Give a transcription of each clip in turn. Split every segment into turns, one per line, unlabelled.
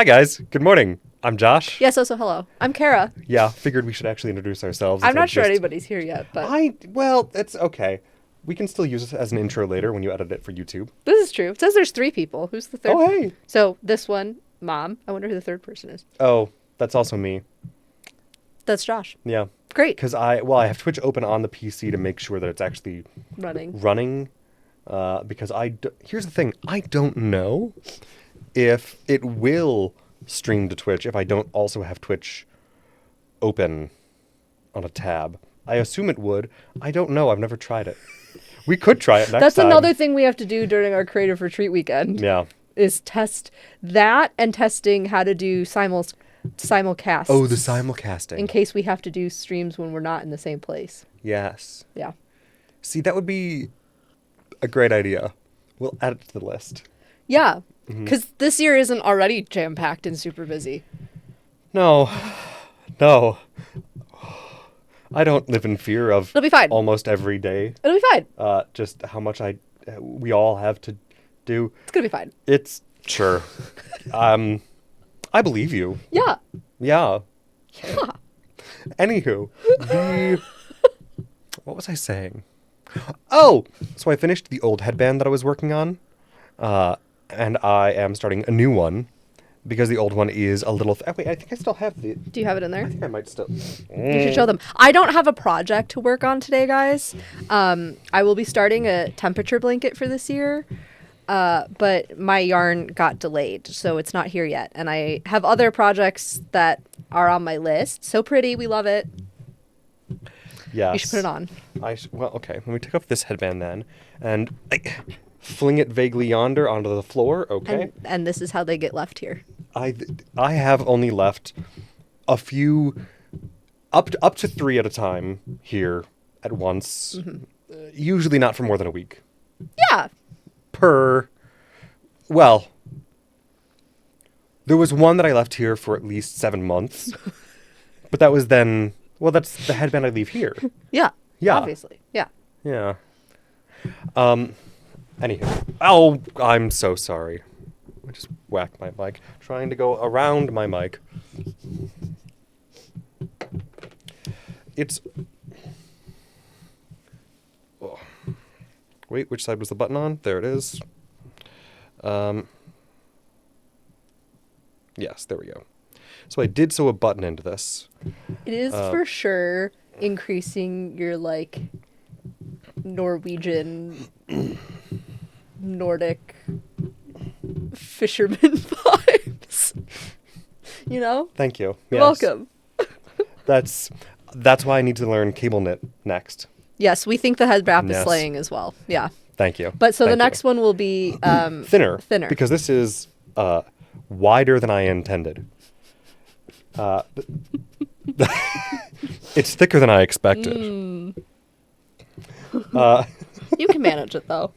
Hi, guys. Good morning. I'm Josh.
Yes, also hello. I'm Kara.
Yeah, figured we should actually introduce ourselves.
I'm not sure anybody's here yet, but
Well, it's okay. We can still use it as an intro later when you edit it for YouTube.
this is true. It says there's 3 people. Who's the third?
Oh, hey.
So this one, Mom. I wonder who the third person is.
Oh, that's also me.
That's Josh.
Yeah.
Great.
Because I have Twitch open on the PC to make sure that it's actually running. Because here's the thing. I don't know if it will stream to Twitch if I don't also have Twitch open on a tab. I assume it would. I don't know. I've never tried it. We could try it next
That's
time.
another thing we have to do during our creative retreat weekend.
Yeah.
Is test that and testing how to do simulcast.
Oh, the simulcasting.
In case we have to do streams when we're not in the same place.
Yes.
Yeah.
See, that would be a great idea. We'll add it to the list.
Yeah. Because this year isn't already jam-packed and super busy.
No. No. I don't live in fear of
It'll be fine.
almost every day.
It'll be fine.
Just how much we all have to do.
It's going to be fine.
It's sure. I believe you.
Yeah.
Yeah. Anywho, what was I saying? Oh, so I finished the old headband that I was working on, and I am starting a new one because the old one is a little. Wait, I think I still have the.
Do you have it in there?
I think I might still.
You should show them. I don't have a project to work on today, guys. I will be starting a temperature blanket for this year, but my yarn got delayed, so it's not here yet. And I have other projects that are on my list. So pretty, we love it.
Yes.
You should put it on.
Well, okay. Let me take off this headband then, and fling it vaguely yonder onto the floor. Okay.
And this is how they get left here.
I have only left a few, up to 3 at a time here at once. Usually not for more than a week.
Yeah.
Well, there was one that I left here for at least 7 months, but that was then. Well, that's the headband I leave here.
Yeah.
Yeah.
Obviously. Yeah.
Yeah. Anywho. Oh, I'm so sorry. I just whacked my mic. Trying to go around my mic. It's... Oh. Wait, which side was the button on? There it is. Yes, there we go. So I did sew a button into this.
It is for sure increasing your, Norwegian, Nordic fisherman vibes. You know?
Thank you.
You're
Yes.
welcome.
That's why I need to learn cable knit next.
Yes, we think the head wrap is
Yes.
slaying as well. Yeah.
Thank you.
But so the
Thank you.
next one will be
Thinner.
Thinner.
Because this is wider than I intended. It's thicker than I expected.
You can manage it though.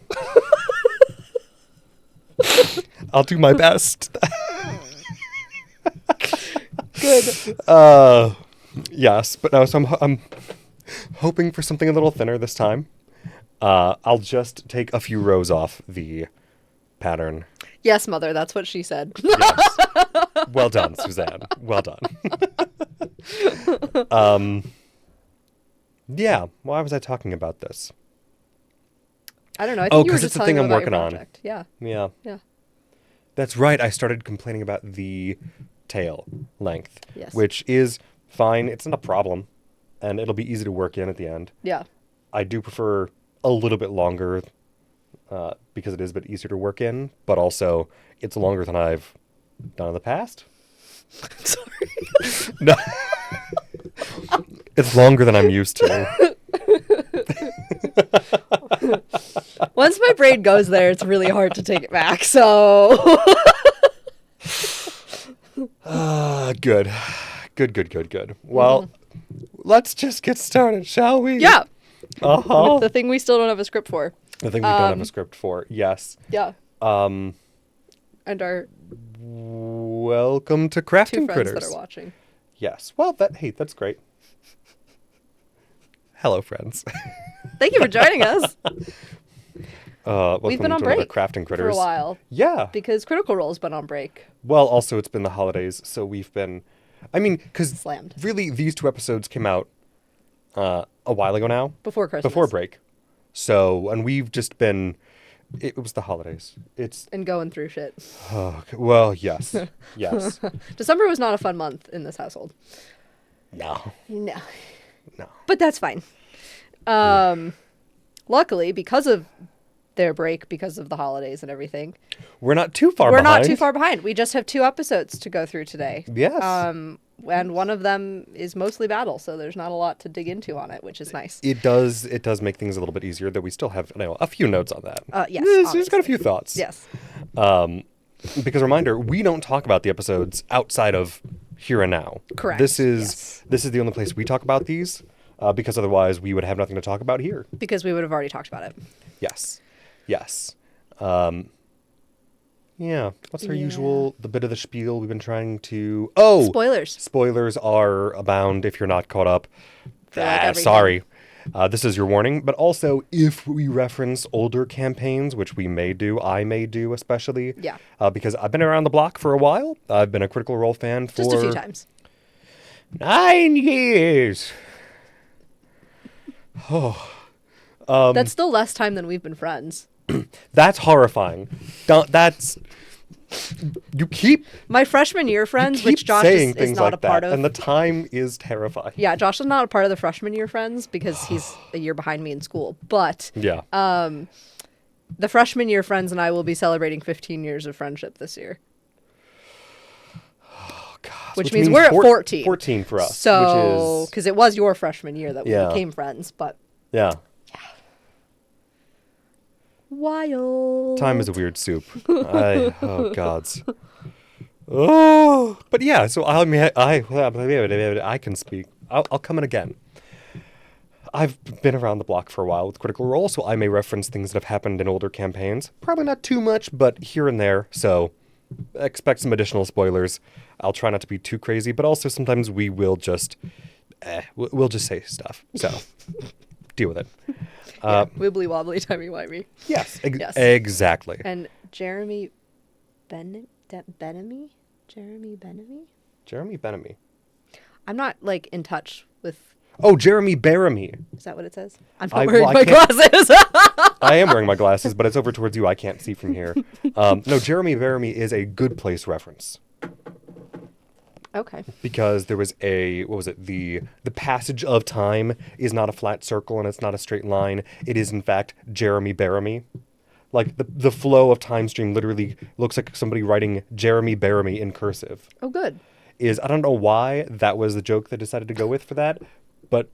I'll do my best.
Good.
Yes, but no. So I'm hoping for something a little thinner this time. I'll just take a few rows off the pattern.
Yes, mother, that's what she said.
Yes. Well done, Suzanne. Well done. Yeah. Why was I talking about this?
I don't know. I
Oh,
think you were
'cause
just
it's the
telling
thing
them
I'm
about your
working on.
project. Yeah.
Yeah.
Yeah.
That's right. I started complaining about the tail length,
Yes.
which is fine. It's not a problem, and it'll be easy to work in at the end.
Yeah.
I do prefer a little bit longer because it is a bit easier to work in, but also it's longer than I've done in the past.
Sorry.
No. It's longer than I'm used to.
Once my brain goes there, it's really hard to take it back. So.
Good. Good. Well, let's just get started, shall we?
Yeah.
Uh-huh.
The thing we still don't have a script for.
The thing we don't have a script for. Yes.
Yeah. And our
Welcome to
2
Crafting
friends
Critters.
that are watching.
Yes. Well, that's great. Hello, friends.
Thank you for joining us. We've been on break
crafting critters
for a while.
Yeah.
Because Critical Role's been on break.
Well, also it's been the holidays, so we've been... I mean, because
Slammed.
really these 2 episodes came out a while ago now.
Before Christmas.
Before break. So, and we've just been... It was the holidays.
And going through shit.
Well, yes. Yes.
December was not a fun month in this household.
No.
But that's fine. Luckily, because of their break, because of the holidays and everything,
we're not too far behind.
We're not too far behind. We just have 2 episodes to go through today.
Yes.
And one of them is mostly battle, so there's not a lot to dig into on it, which is nice.
It does make things a little bit easier, though we still have a few notes on that.
Yes.
Just got a few thoughts.
Yes.
Because reminder, we don't talk about the episodes outside of here and now.
Correct.
This is the only place we talk about these, because otherwise we would have nothing to talk about here.
Because we would have already talked about it.
Yes. Yeah. What's our usual, the bit of the spiel we've been trying to... Oh!
Spoilers.
Spoilers are abound if you're not caught up.
Everything.
Sorry. This is your warning. But also, if we reference older campaigns, which we may do, I may do especially.
Yeah.
Because I've been around the block for a while. I've been a Critical Role fan for...
Just a few times.
9 years.
That's still less time than we've been friends.
That's horrifying. You keep...
My freshman year friends, which Josh is not a part of.
And the time is terrifying.
Yeah, Josh is not a part of the freshman year friends because he's a year behind me in school. But
yeah.
The freshman year friends and I will be celebrating 15 years of friendship this year.
Oh, God.
Which means we're at 14.
14 for us.
So, because it was your freshman year that we became friends, but...
Yeah.
Wild.
Time is a weird soup. Oh, gods. Oh, but yeah, so I can speak. I'll come in again. I've been around the block for a while with Critical Role, so I may reference things that have happened in older campaigns. Probably not too much, but here and there, so expect some additional spoilers. I'll try not to be too crazy, but also sometimes we will just, we'll just say stuff, so deal with it.
Wibbly wobbly, timey-wimey.
Yes, exactly.
And Jeremy Benamy? Jeremy Benamy? I'm not, in touch with...
Oh, Jeremy Baramy.
Is that what it says? I'm not wearing my glasses.
I am wearing my glasses, but it's over towards you. I can't see from here. No, Jeremy Baramy is a Good Place reference.
Okay.
Because there was the passage of time is not a flat circle and it's not a straight line. It is, in fact, Jeremy Baramy. Like, the flow of time stream literally looks like somebody writing Jeremy Baramy in cursive.
Oh, good.
I don't know why that was the joke they decided to go with for that, but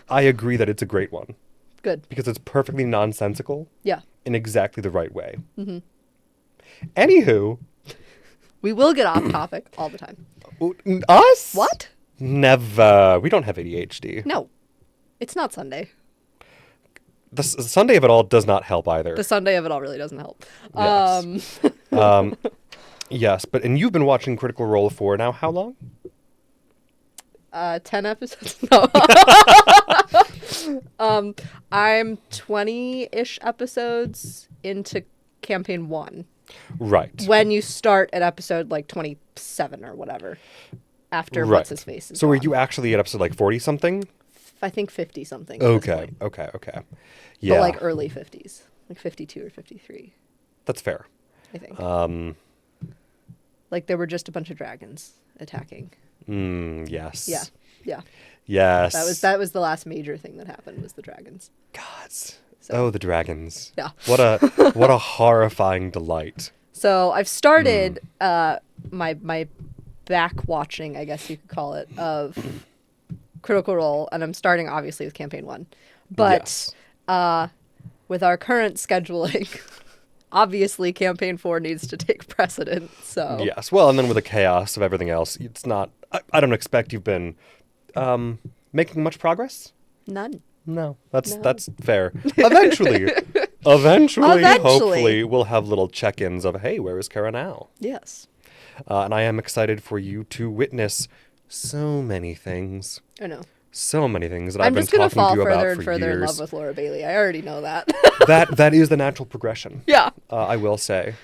I agree that it's a great one.
Good.
Because it's perfectly nonsensical.
Yeah.
In exactly the right way. Mm-hmm. Anywho.
We will get off topic all the time.
Us?
What?
Never. We don't have ADHD.
No. It's not Sunday.
The Sunday of it all does not help either.
The Sunday of it all really doesn't help.
Yes. Yes, and you've been watching Critical Role for now how long?
10 episodes? No. I'm 20-ish episodes into campaign 1.
Right.
When you start at episode 27 or whatever. After What's His Face is
So
gone.
are you actually at episode 40 something?
I think 50 something.
Okay. Yeah.
But early 50s. 52 or 53.
That's fair.
I think. There were just a bunch of dragons attacking.
Yes.
Yeah.
Yes.
That was the last major thing that happened was the dragons.
Gods.
So.
Oh, the dragons.
Yeah.
What a horrifying delight.
So I've started my back watching, I guess you could call it, of Critical Role, and I'm starting obviously with campaign 1. But with our current scheduling, obviously campaign 4 needs to take precedent. So
yes. Well, and then with the chaos of everything else, it's not. I don't expect you've been making much progress.
None.
No, that's fair. Eventually, hopefully, we'll have little check-ins of, hey, where is Kara now?
Yes.
And I am excited for you to witness so many things.
I know.
so many things that
I'm
I've been
just gonna
talking
fall
to you
further
about
and
for
further in love
years.
with Laura Bailey. I already know that.
That is the natural progression.
Yeah.
I will say,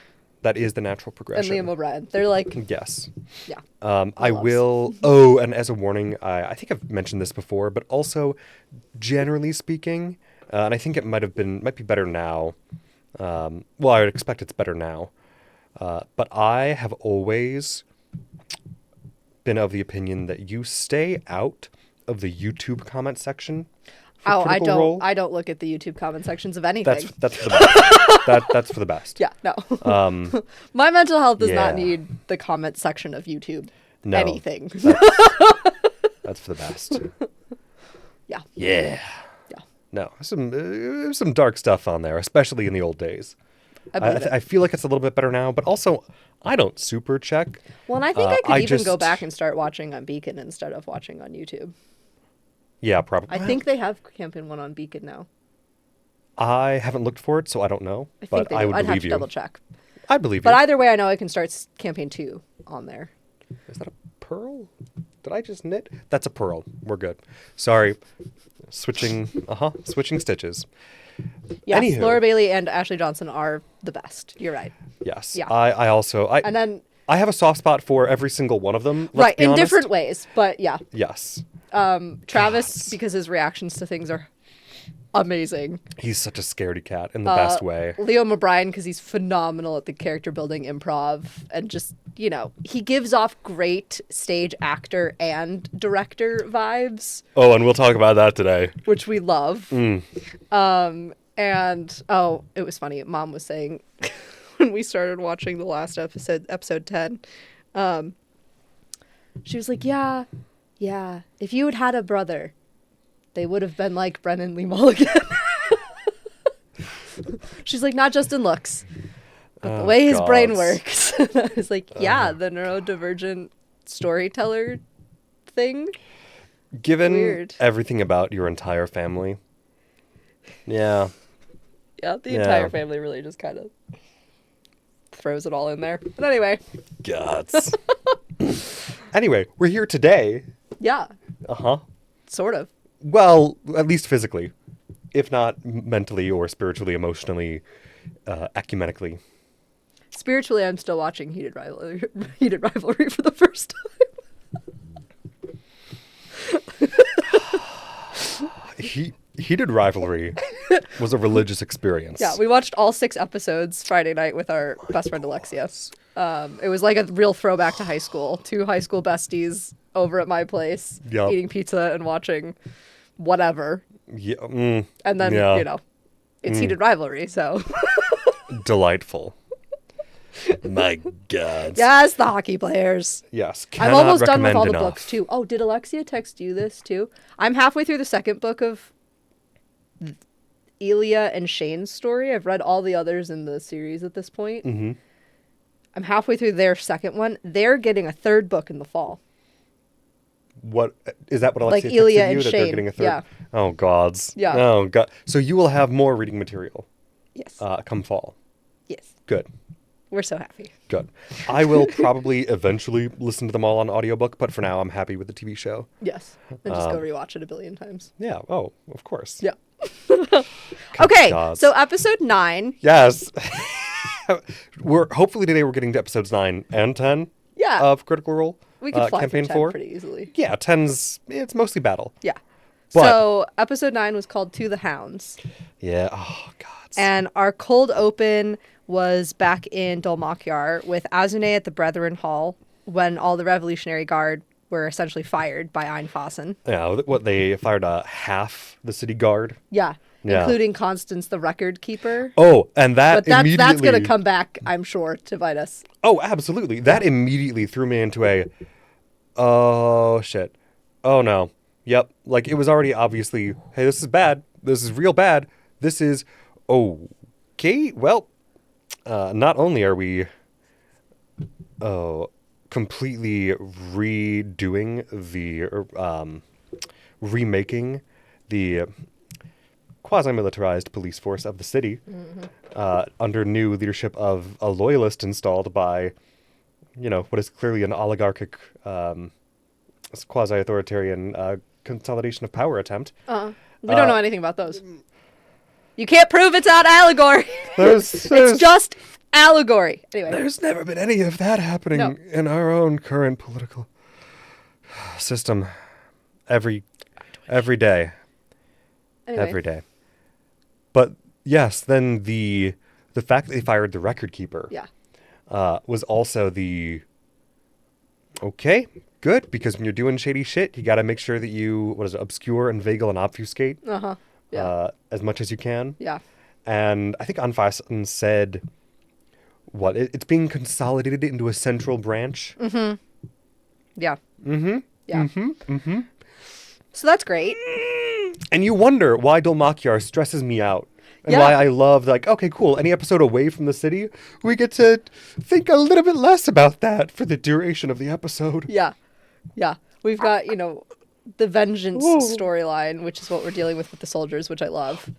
that is the natural
And
progression.
Liam O'Brien. They're like,
Yes.
yeah.
I will. Oh, and as a warning, I think I've mentioned this before, but also, generally speaking, and I think it might be better now. Well, I would expect it's better now. But I have always been of the opinion that you stay out of the YouTube comment section.
Oh,
Critical Role.
I don't look at the YouTube comment sections of anything.
That's for the best. That's for the best.
Yeah, no. My mental health does not
yeah.
need the comment section of YouTube.
No,
Anything.
That's for the best.
Yeah.
Yeah.
Yeah.
No, some dark stuff on there, especially in the old days.
I believe it.
I feel like it's a little bit better now, but also I don't super check.
Well, and I think I could even go
just-
back and start watching on Beacon instead of watching on YouTube.
Yeah, probably.
I think they have Campaign 1 on Beacon now.
I haven't looked for it, so I don't know.
I think
But
they
I
do.
would
I'd have
believe
to
you.
double check.
I believe
But
you.
either way, I know I can start Campaign 2 on there.
Is that a pearl? Did I just knit? That's a pearl. We're good. Sorry. Switching stitches.
Yes,
Anywho.
Laura Bailey and Ashley Johnson are the best. You're right.
Yes.
Yeah.
I also
And then,
I have a soft spot for every single one of them. Let's
right,
be
in
honest.
different ways. But yeah.
Yes.
Travis, because his reactions to things are amazing.
He's such a scaredy cat in the best way.
Leo O'Brien, because he's phenomenal at the character building improv and just, he gives off great stage actor and director vibes,
Oh, and we'll talk about that today.
which we love.
Mm.
And it was funny. Mom was saying when we started watching the last episode 10, she was like, yeah, if you had had a brother, they would have been like Brennan Lee Mulligan. She's like, not just in looks, but the way his brain works. And I was like, yeah, the neurodivergent storyteller thing.
Given
Weird.
everything about your entire family. Yeah.
Yeah, the
Yeah.
entire family really just kind of throws it all in there. But anyway,
Gods. Anyway, we're here today.
yeah,
Uh-huh.
sort of.
Well, at least physically. If not mentally or spiritually, emotionally, ecumenically.
Spiritually, I'm still watching Heated Rivalry for the first time.
Heated Rivalry was a religious experience.
Yeah, we watched all 6 episodes Friday night with our best friend Alexia. It was like a real throwback to high school. 2 high school besties over at my place,
Yup.
eating pizza and watching whatever.
Yeah,
And then,
yeah.
it's Heated Rivalry, so.
Delightful. My God.
Yes, the hockey players.
Yes.
I'm
Cannot
almost done with
recommend
all the
enough.
books, too. Oh, did Alexia text you this, too? I'm halfway through the second book of Elia and Shane's story. I've read all the others in the series at this point.
Mm-hmm.
I'm halfway through their second one. They're getting a third book in the fall.
What is that? What Alexia
Like Elia
texted you
and
that they're
Shane,
getting a third?
yeah.
Oh gods.
Yeah.
Oh god. So you will have more reading material.
Yes.
Come fall.
Yes.
Good.
We're so happy.
Good. I will probably eventually listen to them all on audiobook, but for now I'm happy with the TV show.
Yes. And just go rewatch it a billion times.
Yeah. Oh, of course.
Yeah. Okay.
gods.
So episode 9.
Yes. Hopefully today we're getting to episodes 9 and 10
Yeah.
of Critical Role.
We could fly
campaign
through 10
4.
pretty easily.
Yeah, 10's mostly battle.
Yeah.
But-
So episode 9 was called To the Hounds.
Yeah. Oh god.
And our cold open was back in Dolmakyar with Azune at the Brethren Hall when all the Revolutionary Guard were essentially fired by Einfassen.
Yeah, what they fired half the city guard.
Yeah.
Yeah.
Including Constance, the record keeper.
Oh, and that
But that's
immediately
going to come back, I'm sure, to bite us.
Oh, absolutely. That immediately threw me into oh shit. Oh no. Yep. Like it was already obviously, hey, this is bad. This is real bad. This is okay. Well, not only are we completely redoing the remaking the quasi-militarized police force of the city under new leadership of a loyalist installed by, what is clearly an oligarchic, quasi-authoritarian consolidation of power attempt.
We don't know anything about those. You can't prove it's not allegory.
It's
just allegory. Anyway.
There's never been any of that happening in our own current political system. Every day.
Anyway.
Every day. But yes, then the fact that they fired the record keeper was also the okay, good, because when you're doing shady shit, you got to make sure that you obscure, inveigle, and obfuscate as much as you can.
Yeah.
And I think Anfasen said it's being consolidated into a central branch.
Mm-hmm. Yeah.
Mm-hmm.
Yeah.
Mm-hmm. Mm-hmm.
So that's great.
And you wonder why Dolmakyar stresses me out. And why I love, okay, cool, any episode away from the city, we get to think a little bit less about that for the duration of the episode.
Yeah. Yeah. We've got, the vengeance storyline, which is what we're dealing with the soldiers, which I love.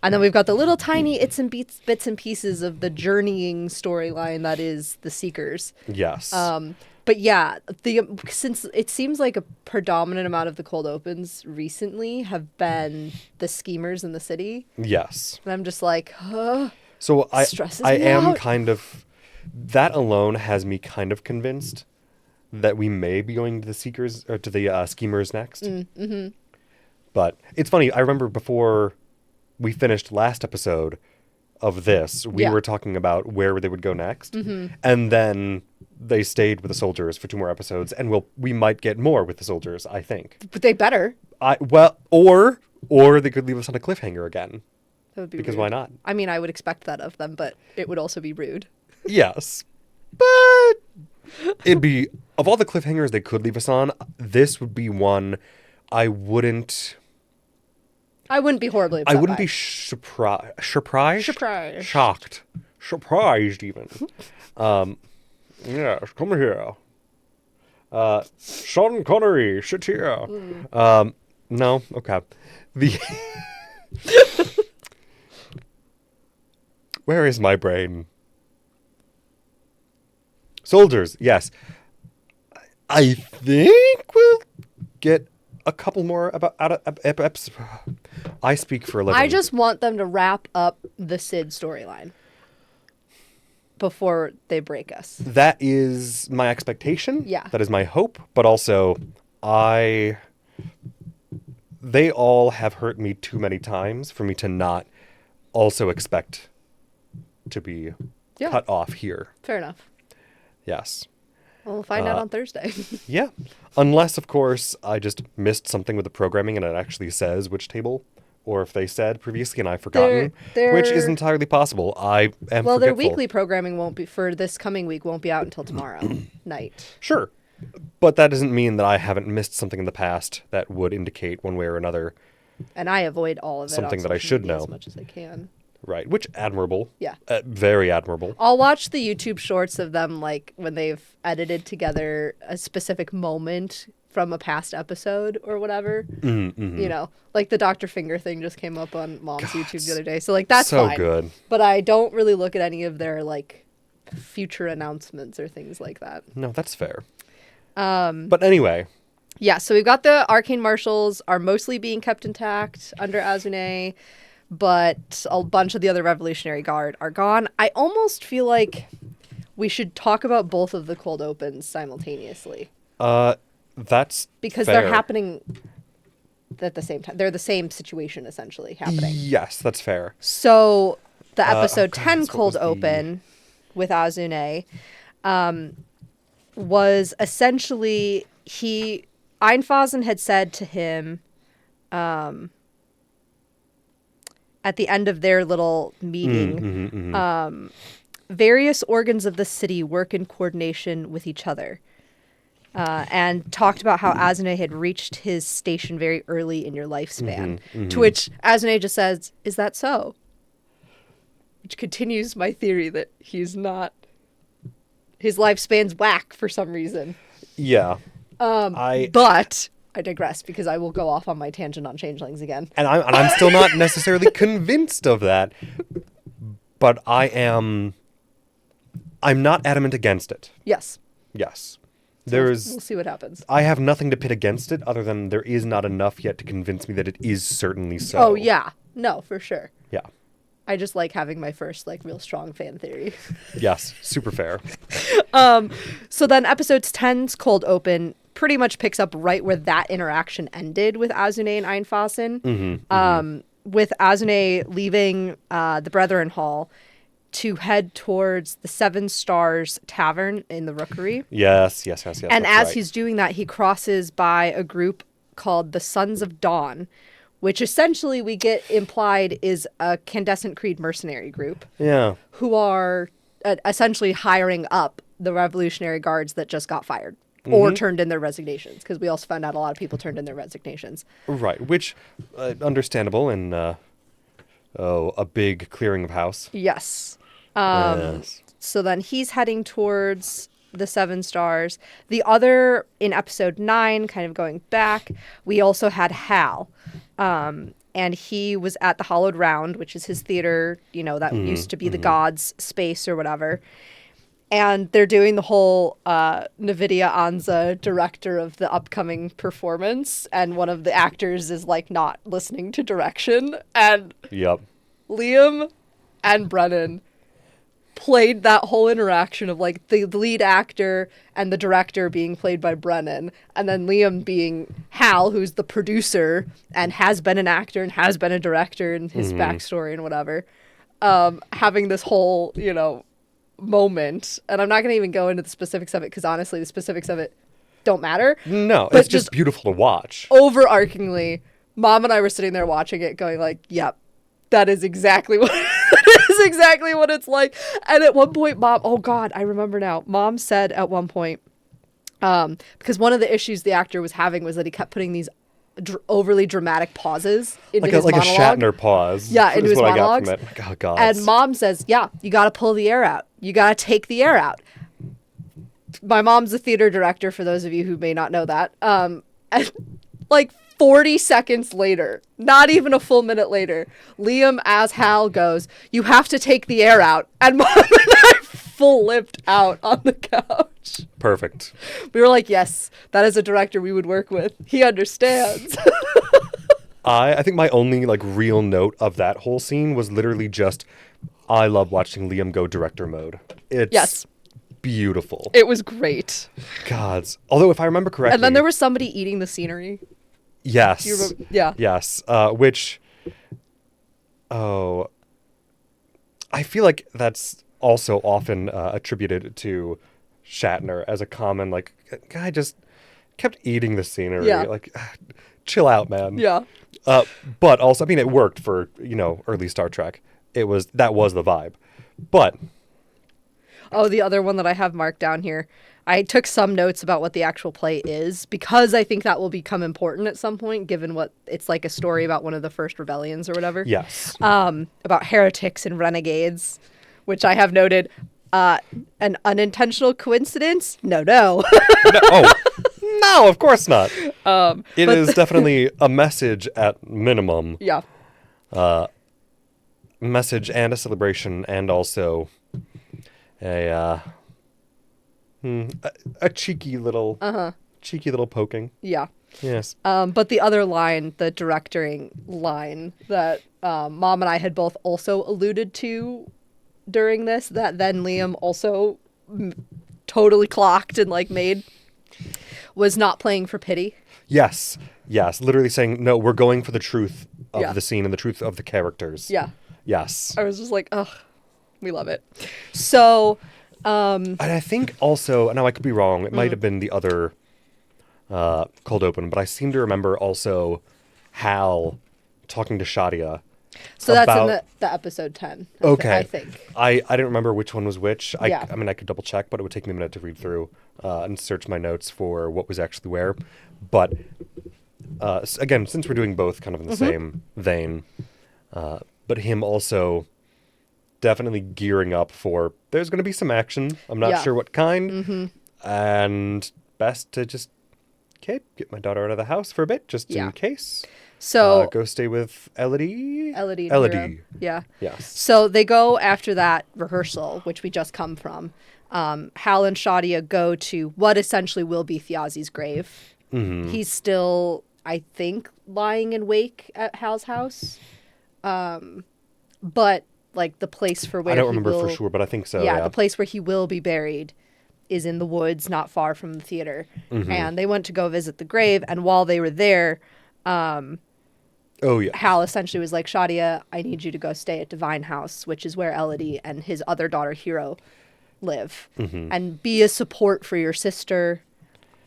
And then we've got the little tiny bits and pieces of the journeying storyline that is the Seekers.
Yes.
But yeah, since it seems like a predominant amount of the cold opens recently have been the schemers in the city.
Yes.
And I'm just like,
so I am
out.
kind of, that alone has me kind of convinced that we may be going to the Seekers or to the schemers next.
Mm-hmm.
But it's funny. I remember before we finished last episode of this, we were talking about where they would go next, and then they stayed with the soldiers for 2 more episodes, and we might get more with the soldiers, I think.
But they better.
Or they could leave us on a cliffhanger again.
That would be
because
rude.
why not?
I mean, I would expect that of them, but it would also be rude.
Yes, but it'd be, of all the cliffhangers they could leave us on, this would be one I wouldn't be horribly upset. I wouldn't be surprised. Shocked. Surprised, even. Yes, come here. Sean Connery, sit here. No, okay. Where is my brain? Soldiers, yes. I think we'll get a couple more episodes. I speak for a living.
I just want them to wrap up the Sid storyline before they break us.
That is my expectation.
Yeah.
That is my hope. But also, they all have hurt me too many times for me to not also expect to be cut off here.
Fair enough.
Yes.
Well, we'll find out on Thursday.
Yeah. Unless, of course, I just missed something with the programming and it actually says which table. Or if they said previously and I've forgotten, which is entirely possible. I am
Well,
forgetful.
their weekly programming won't be, for this coming week, won't be out until tomorrow night.
Sure. But that doesn't mean that I haven't missed something in the past that would indicate one way or another.
And I avoid all of it
Something
on
that I
social
should
media
know.
as much as I can.
Right. Which, admirable.
Yeah.
Very admirable.
I'll watch the YouTube shorts of them, like, when they've edited together a specific moment from a past episode or whatever.
Mm-hmm.
You know, like the Dr. Finger thing just came up on Mom's YouTube the other day. So, like, that's
so
fine.
Good.
But I don't really look at any of their, like, future announcements or things like that.
No, that's fair. But anyway.
Yeah, so we've got the Arcane Marshals are mostly being kept intact under Azune, but a bunch of the other Revolutionary Guard are gone. I almost feel like we should talk about both of the cold opens simultaneously.
That's
because
fair.
They're happening at the same time. They're the same situation essentially happening.
Yes, that's fair.
So the episode 10 cold open with Azune was essentially Einfasen had said to him at the end of their little meeting, various organs of the city work in coordination with each other. And talked about how Azune had reached his station very early in your lifespan. To which Azune just says, "Is that so?" Which continues my theory that he's not... His lifespan's whack for some reason.
Yeah.
But I digress because I will go off on my tangent on changelings again.
And I'm still not necessarily convinced of that. But I'm not adamant against it.
Yes.
Yes.
We'll see what happens.
I have nothing to pit against it other than there is not enough yet to convince me that it is certainly so.
Oh, yeah. No, for sure.
Yeah.
I just like having my first, like, real strong fan theory.
Yes, super fair.
So then episodes 10's cold open pretty much picks up right where that interaction ended with Azune and Einfassen. With Azune leaving the Brethren Hall to head towards the Seven Stars Tavern in the Rookery.
Yes.
And as he's doing that, he crosses by a group called the Sons of Dawn, which essentially we get implied is a Candescent Creed mercenary group.
Yeah.
Who are essentially hiring up the Revolutionary Guards that just got fired or turned in their resignations, because we also found out a lot of people turned in their resignations.
Right, which, understandable in, a big clearing of house.
Yes.
Yes.
So then he's heading towards the Seven Stars. The other, in episode 9, kind of going back, we also had Hal. And he was at the Hollowed Round, which is his theater, that used to be the gods' space or whatever. And they're doing the whole Nvidia Anza director of the upcoming performance. And one of the actors is, like, not listening to direction. And Liam and Brennan played that whole interaction of, like, the lead actor and the director being played by Brennan, and then Liam being Hal, who's the producer and has been an actor and has been a director in his backstory and whatever, having this whole, moment. And I'm not going to even go into the specifics of it, because honestly, the specifics of it don't matter.
No, it's just beautiful to watch.
Overarchingly, Mom and I were sitting there watching it going like, yep, that is exactly what exactly what it's like. And at one point, Mom, oh God, I remember now. Mom said at one point, because one of the issues the actor was having was that he kept putting these overly dramatic pauses into his monologue.
Like a Shatner pause.
Yeah, into his monologues.
Oh, God.
And Mom says, yeah, you got to pull the air out. You got to take the air out. My mom's a theater director, for those of you who may not know that. And like 40 seconds later, not even a full minute later, Liam as Hal goes, you have to take the air out. And Mom and I full lipped out on the couch.
Perfect.
We were like, yes, that is a director we would work with. He understands.
I think my only, like, real note of that whole scene was literally just, I love watching Liam go director mode. It's beautiful.
It was great.
Gods. Although, if I remember correctly...
And then there was somebody eating the scenery.
Yes.
Do you remember? Yeah.
Yes. Which... Oh... I feel like that's also often attributed to Shatner as a common, like, guy just kept eating the scenery.
Yeah.
Like, chill out, man.
Yeah.
But also, I mean, it worked for, early Star Trek. That was the vibe. But...
Oh, the other one that I have marked down here. I took some notes about what the actual play is, because I think that will become important at some point, given what it's like a story about one of the first rebellions or whatever.
Yes.
About heretics and renegades, which I have noted, an unintentional coincidence? No.
No, of course not. It is definitely a message at minimum.
Yeah.
Message and a celebration, and also a cheeky little poking.
Yeah.
Yes.
But the other line, the directing line that Mom and I had both also alluded to during this, that then Liam also totally clocked and like made, was not playing for pity.
Yes. Literally saying, no, we're going for the truth of the scene and the truth of the characters.
Yeah.
Yes.
I was just like, ugh, we love it. So...
and I think also, now I could be wrong, it might have been the other cold open, but I seem to remember also Hal talking to Shadia.
So that's in the episode 10.
Okay.
I think.
I didn't remember which one was which.
Yeah.
I mean, I could double check, but it would take me a minute to read through and search my notes for what was actually where. But again, since we're doing both kind of in the same vein, but him also definitely gearing up for, there's going to be some action. I'm not sure what kind. And best to just, get my daughter out of the house for a bit, just in case.
So
go stay with Elodie.
Elodie. Yeah.
Yes.
So they go after that rehearsal, which we just come from. Hal and Shadia go to what essentially will be Thjazi's grave.
Mm-hmm.
He's still, I think, lying in wake at Hal's house. But like the place for where
I don't remember for sure, but I think so. Yeah,
the place where he will be buried is in the woods, not far from the theater.
Mm-hmm.
And they went to go visit the grave, and while they were there, Hal essentially was like, Shadia, I need you to go stay at Divine House, which is where Elodie and his other daughter, Hero, live.
Mm-hmm.
And be a support for your sister,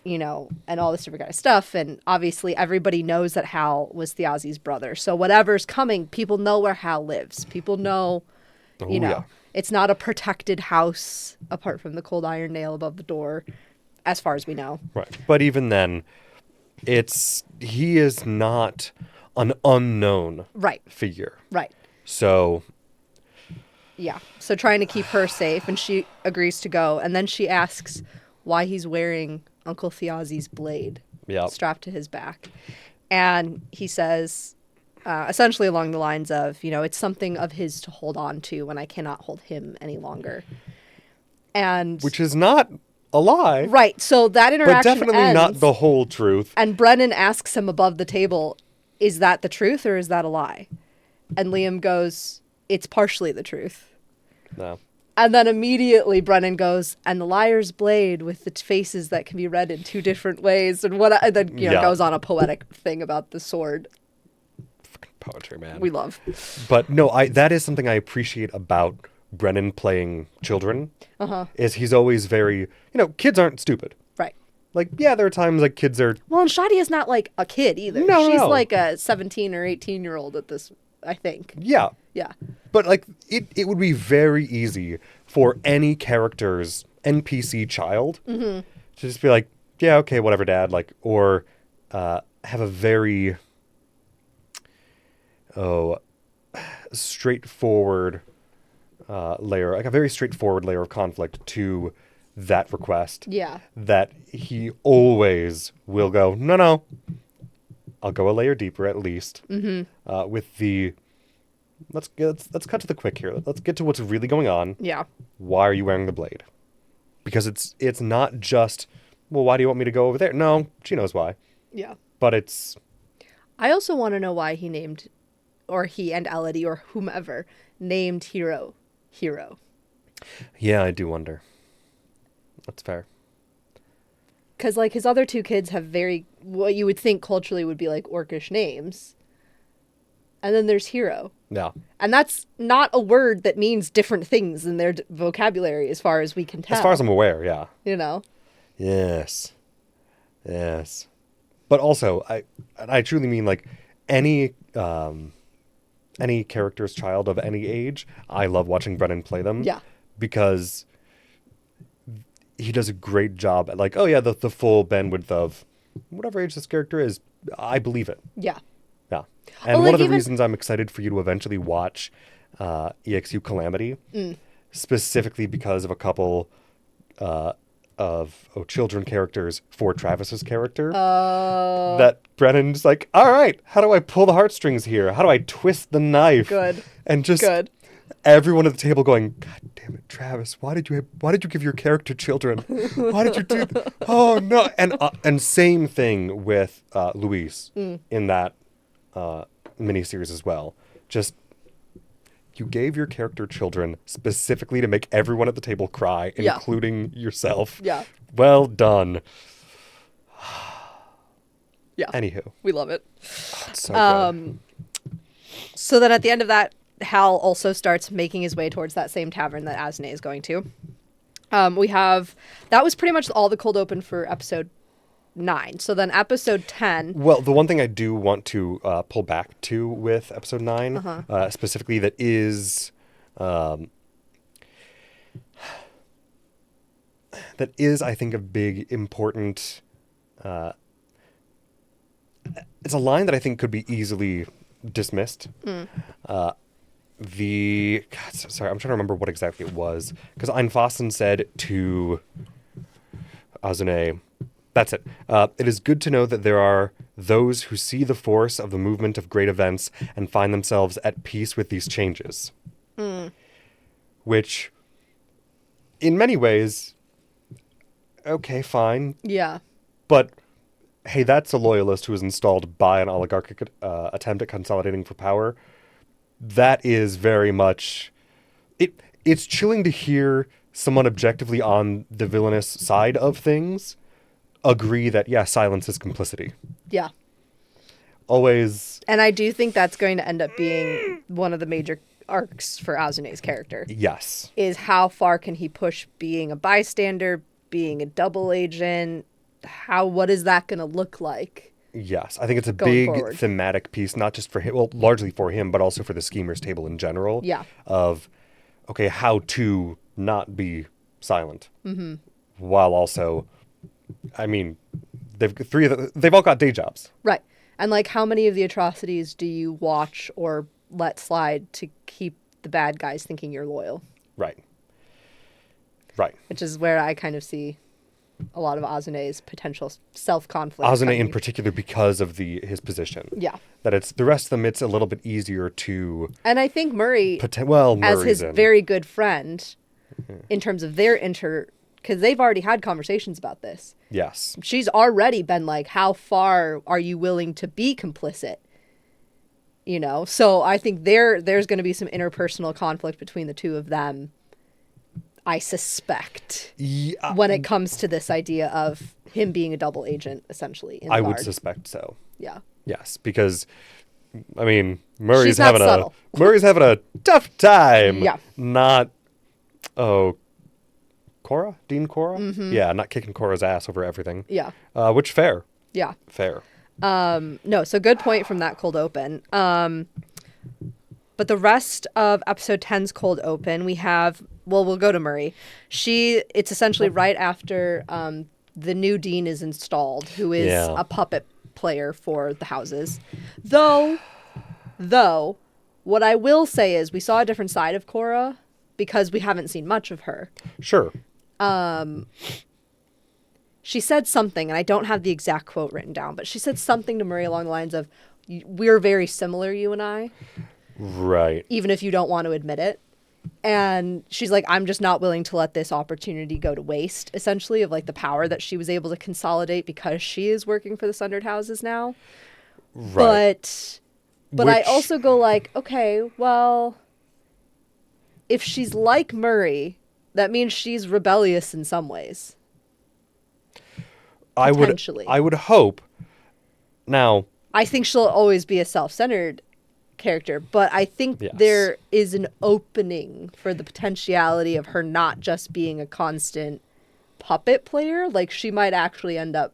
you know, and all this different kind of stuff. And obviously everybody knows that Hal was Thjazi's brother. So whatever's coming, people know where Hal lives. People know, you know, it's not a protected house apart from the cold iron nail above the door, as far as we know.
Right. But even then, he is not an unknown figure.
Right.
So.
Yeah. So trying to keep her safe, and she agrees to go. And then she asks why he's wearing Uncle Thjazi's blade strapped to his back. And he says, essentially along the lines of, you know, it's something of his to hold on to when I cannot hold him any longer. And
which is not a lie.
Right. So that interaction
but definitely
ends,
not the whole truth.
And Brennan asks him above the table, is that the truth or is that a lie? And Liam goes, it's partially the truth.
No.
And then immediately Brennan goes, and the liar's blade with the faces that can be read in two different ways. And then goes on a poetic thing about the sword.
Fucking poetry, man.
We love.
But no, that is something I appreciate about Brennan playing children. Is he's always very, kids aren't stupid.
Right.
Like, yeah, there are times like kids are.
Well, and Shadia's not like a kid either.
No,
She's like a 17 or 18-year-old at this, I think.
Yeah.
Yeah.
But like it would be very easy for any character's NPC child to just be like, yeah, okay, whatever, Dad. Like, or have a very straightforward layer, like a very straightforward layer of conflict to that request.
Yeah. That
he always will go, no, I'll go a layer deeper at least. With the let's cut to the quick here. Let's get to what's really going on.
Yeah.
Why are you wearing the blade? Because it's not just, well, why do you want me to go over there? No, she knows why.
Yeah.
But it's.
I also want to know why he named, or he and Elodie or whomever named Hero.
Yeah, I do wonder. That's fair.
Because like his other two kids have very, what you would think culturally would be like orcish names. And then there's Hero.
Yeah.
And that's not a word that means different things in their vocabulary as far as we can tell.
As far as I'm aware, yeah.
You know?
Yes. But also, I truly mean like any character's child of any age, I love watching Brennan play them.
Yeah.
Because he does a great job at like, oh yeah, the full bandwidth of whatever age this character is, I believe it.
Yeah.
Yeah. And one of the reasons I'm excited for you to eventually watch EXU Calamity, specifically because of a couple of children characters for Travis's character. That Brennan's like, all right, how do I pull the heartstrings here? How do I twist the knife?
Good.
And just everyone at the table going, God damn it, Travis, why did you give your character children? Why did you do that? Oh no. And same thing with Luis in that miniseries as well. Just you gave your character children specifically to make everyone at the table cry, including yourself.
Yeah.
Well done.
Yeah.
Anywho.
We love it.
Oh, it's so good.
So then at the end of that, Hal also starts making his way towards that same tavern that Asne is going to. That was pretty much all the cold open for episode 9. So then episode 10.
Well, the one thing I do want to pull back to with episode 9, specifically, that is I think a big important. It's a line that I think could be easily dismissed. I'm trying to remember what exactly it was, because Einfasten said to Azune, that's it. It is good to know that there are those who see the force of the movement of great events and find themselves at peace with these changes. Which in many ways, okay, fine.
Yeah.
But, hey, that's a loyalist who was installed by an oligarchic attempt at consolidating for power. That is very much... It's chilling to hear someone objectively on the villainous side of things agree that, yeah, silence is complicity.
Yeah.
Always...
And I do think that's going to end up being one of the major arcs for Azune's character.
Yes.
Is how far can he push being a bystander, being a double agent? What is that going to look like?
Yes. I think it's a
going
big
forward?
thematic piece, not just for him, well, largely for him, but also for the schemers table in general.
Yeah.
Of, okay, how to not be silent.
Mm-hmm.
While also, I mean, they've all got day jobs.
Right. And like, how many of the atrocities do you watch or let slide to keep the bad guys thinking you're loyal?
Right. Right.
Which is where I kind of see a lot of Azune's potential self-conflict.
Azune in particular because of his position.
Yeah.
That it's the rest of them, it's a little bit easier to...
And I think Murray,
Murray's
as his very good friend, in terms of their because they've already had conversations about this.
Yes.
She's already been like, how far are you willing to be complicit? You know? So I think there's going to be some interpersonal conflict between the two of them, I suspect, when it comes to this idea of him being a double agent, essentially. In the
I would
Guard.
suspect so.
Yeah.
Yes, because, I mean, Murray's
She's not
having
subtle.
Murray's having a tough time.
Yeah.
Not, Cora? Dean Cora?
Mm-hmm.
Yeah, not kicking Cora's ass over everything.
Yeah.
Which, fair.
Yeah.
Fair.
No, so good point from that cold open. But the rest of episode 10's cold open, we have, we'll go to Murray. It's essentially right after the new dean is installed, who is a puppet player for the houses. Though, what I will say is we saw a different side of Cora because we haven't seen much of her.
Sure.
She said something, and I don't have the exact quote written down, but she said something to Murray along the lines of, we're very similar, you and I.
Right.
Even if you don't want to admit it. And she's like, I'm just not willing to let this opportunity go to waste, essentially, of like the power that she was able to consolidate because she is working for the Sundered Houses now.
Right.
But I also go like, okay, well, if she's like Murray, that means she's rebellious in some ways.
I would hope. Now,
I think she'll always be a self-centered character, but I think there is an opening for the potentiality of her not just being a constant puppet player. Like, she might actually end up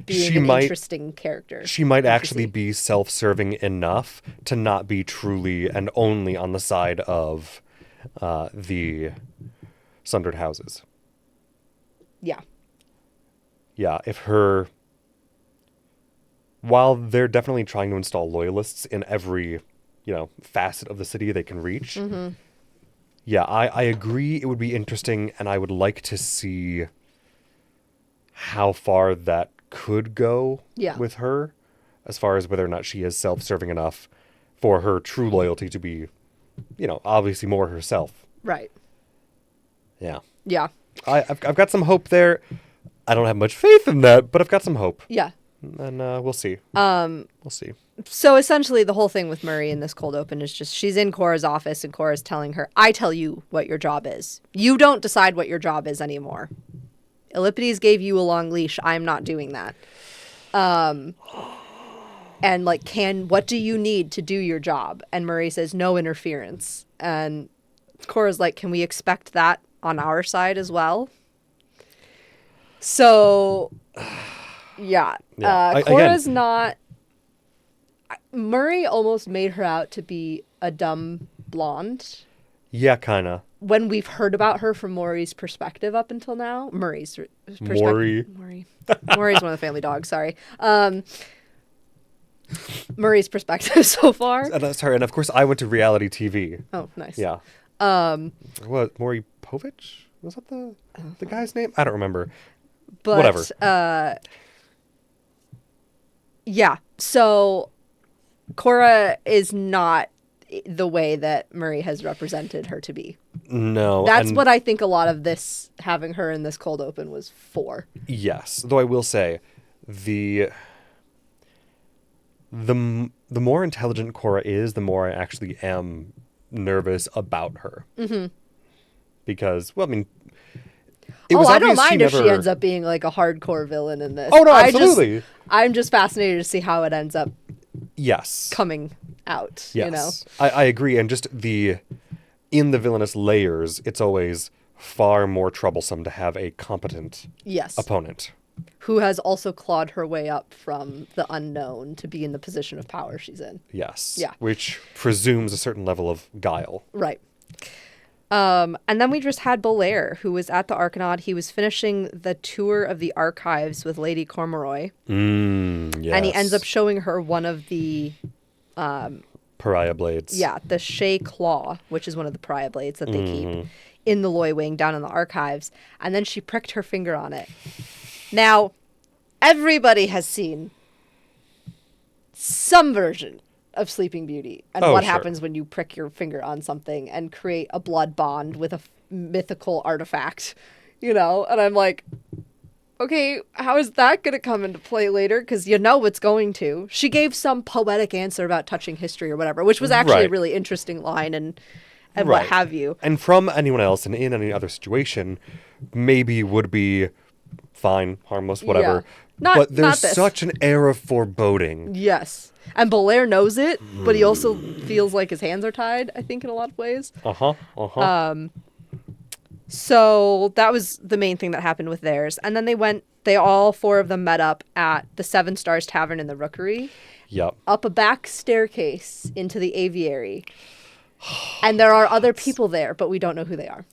being an interesting character.
She might actually be self-serving enough to not be truly and only on the side of the Sundered Houses.
Yeah.
Yeah, while they're definitely trying to install loyalists in every, facet of the city they can reach. Mm-hmm. Yeah, I agree it would be interesting, and I would like to see how far that could go with her, as far as whether or not she is self-serving enough for her true loyalty to be, obviously more herself.
Right.
Yeah.
Yeah.
I've got some hope there. I don't have much faith in that, but I've got some hope.
Yeah.
And we'll see. We'll see.
So essentially the whole thing with Murray in this cold open is just she's in Cora's office and Cora's telling her, I tell you what your job is. You don't decide what your job is anymore. Euripides gave you a long leash. I'm not doing that. And like, what do you need to do your job? And Murray says, no interference. And Cora's like, can we expect that on our side as well? So, yeah. Cora's not... Murray almost made her out to be a dumb blonde.
Yeah, kind of.
When we've heard about her from Maury's perspective up until now. Murray's perspective. Maury's one of the family dogs, sorry. Murray's perspective so far.
Sorry, and of course I went to reality TV.
Oh, nice.
Yeah. What, Maury Povich? Was that the guy's name? I don't remember.
But,
whatever.
Yeah. So Cora is not the way that Murray has represented her to be.
No.
That's what I think a lot of this, having her in this cold open, was for.
Yes. Though I will say, the more intelligent Cora is, the more I actually am nervous about her. Mm-hmm. Because, well, I mean,
I don't mind if she ends up being like a hardcore villain in this.
Oh, no, absolutely.
I'm just fascinated to see how it ends up
yes.
coming out,
yes.
you know?
I agree. And just in the villainous layers, it's always far more troublesome to have a competent opponent.
Who has also clawed her way up from the unknown to be in the position of power she's in.
Yes.
Yeah.
Which presumes a certain level of guile.
Right. And then we just had Belair, who was at the Arcanaut. He was finishing the tour of the archives with Lady Cormoroy.
Yes.
And he ends up showing her one of the...
pariah blades.
Yeah, the Shea Claw, which is one of the pariah blades that they keep in the Loy Wing down in the archives. And then she pricked her finger on it. Now, everybody has seen some version of Sleeping Beauty and what happens when you prick your finger on something and create a blood bond with a mythical artifact, you know? And I'm like, okay, how is that going to come into play later? Because you know it's going to. She gave some poetic answer about touching history or whatever, which was actually a really interesting line and what have you.
And from anyone else and in any other situation, maybe would be fine, harmless, whatever.
Yeah.
But there's such an air of foreboding.
Yes. And Belair knows it, but he also feels like his hands are tied, I think, in a lot of ways. So that was the main thing that happened with theirs. And then they all four of them met up at the Seven Stars Tavern in the Rookery.
Yep.
Up a back staircase into the aviary. And there are other people there, but we don't know who they are.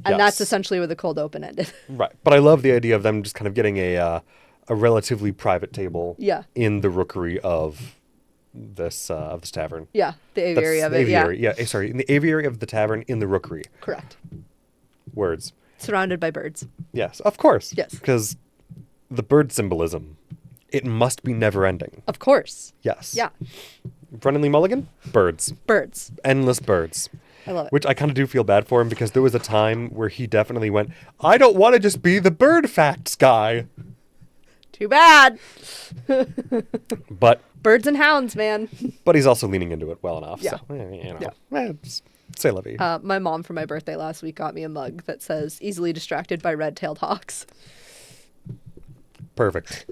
And that's essentially where the cold open ended.
Right. But I love the idea of them just kind of getting a relatively private table in the Rookery of this tavern.
Yeah, the aviary of it.
Aviary. Yeah, sorry, in the aviary of the tavern in the Rookery.
Correct.
Words.
Surrounded by birds.
Yes, of course.
Yes.
Because the bird symbolism, it must be never ending.
Of course.
Yes.
Yeah.
Brennan Lee Mulligan? Birds.
Birds.
Endless birds.
I love it.
Which I kind of do feel bad for him because there was a time where he definitely went, I don't want to just be the bird facts guy.
Too bad.
But
birds and hounds, man.
But he's also leaning into it well enough.
Yeah.
So, you know, say la vie.
My mom for my birthday last week got me a mug that says easily distracted by red-tailed hawks.
Perfect.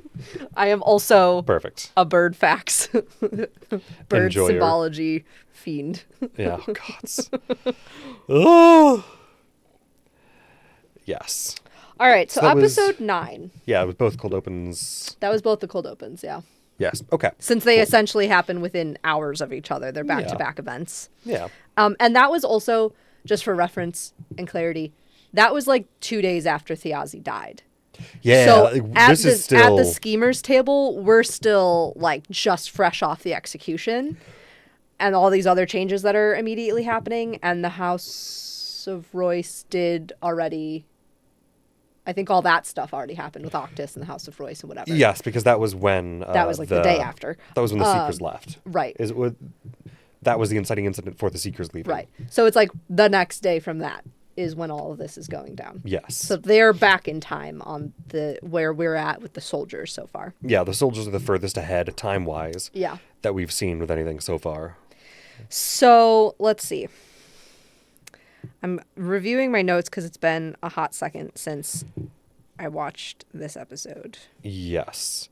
I am also
perfect.
A bird facts. Bird symbology fiend.
Yeah, oh, gods. Oh. Yes.
All right, so episode 9.
Yeah, it was both cold opens.
That was both the cold opens, yeah.
Yes, okay.
Since they essentially happen within hours of each other. They're back-to-back events.
Yeah.
And that was also, just for reference and clarity, that was like 2 days after Thiazi died.
Yeah,
so
this is still...
at the schemers table, we're still like just fresh off the execution and all these other changes that are immediately happening. And the House of Royce did already... I think all that stuff already happened with Octus and the House of Royce and whatever.
Yes, because that was when...
that was like the day after.
That was when the Seekers left.
Right.
That was the inciting incident for the Seekers leaving.
Right. So it's like the next day from that is when all of this is going down.
Yes.
So they're back in time on where we're at with the soldiers so far.
Yeah, the soldiers are the furthest ahead time-wise.
Yeah.
That we've seen with anything so far.
So let's see. I'm reviewing my notes because it's been a hot second since I watched this episode.
Yes.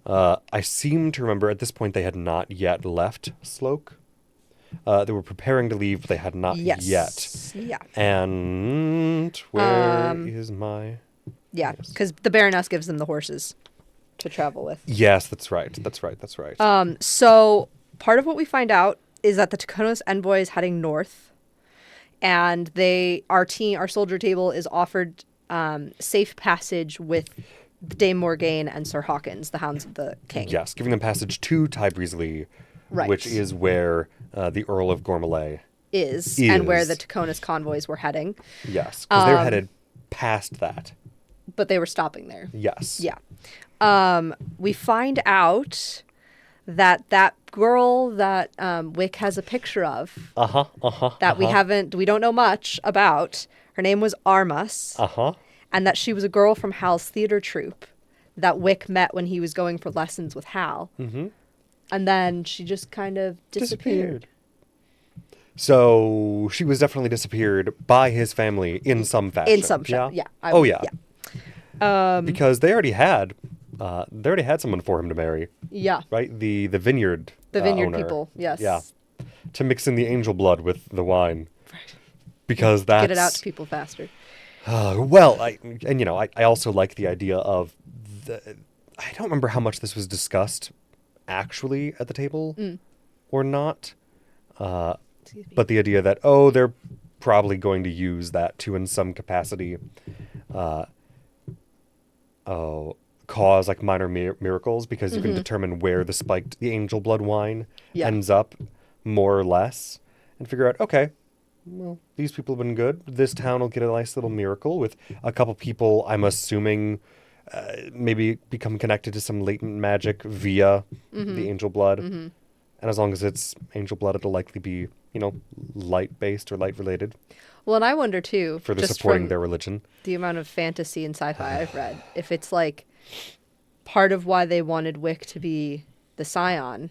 I seem to remember at this point they had not yet left Sloke. They were preparing to leave, but they had not yet.
Yeah.
And where is my...
Yeah, because the Baroness gives them the horses to travel with.
Yes, that's right.
So part of what we find out is that the Takonos envoy is heading north, and our soldier table is offered safe passage with Dame Morgaine and Sir Hawkins, the Hounds of the King.
Yes, giving them passage to Ty Breezeley,
right,
which is where the Earl of Gormalay
is, and where the Takonos convoys were heading.
Yes, because they're headed past that.
But they were stopping there.
Yes.
Yeah. We find out that girl that Wick has a picture of that we don't know much about. Her name was Armas. And that she was a girl from Hal's theater troupe that Wick met when he was going for lessons with Hal. And then she just kind of disappeared.
So she was definitely disappeared by his family in some fashion.
In some fashion, yeah.
Because they already had someone for him to marry.
Yeah.
Right? The vineyard
vineyard
owner.
People, yes.
Yeah. To mix in the angel blood with the wine.
Right.
Because that's...
Get it out to people faster.
Well, I also like the idea of I don't remember how much this was discussed actually at the table or not. But the idea that, they're probably going to use that to, in some capacity, cause like minor miracles, because you can determine where the angel blood wine ends up, more or less, and figure out, okay, well, these people have been good. This town will get a nice little miracle with a couple people, I'm assuming, maybe become connected to some latent magic via the angel blood. And as long as it's angel blood, it'll likely be, light-based or light-related.
Well, and I wonder, too,
further just supporting their religion.
The amount of fantasy and sci-fi I've read, if it's like part of why they wanted Wick to be the Scion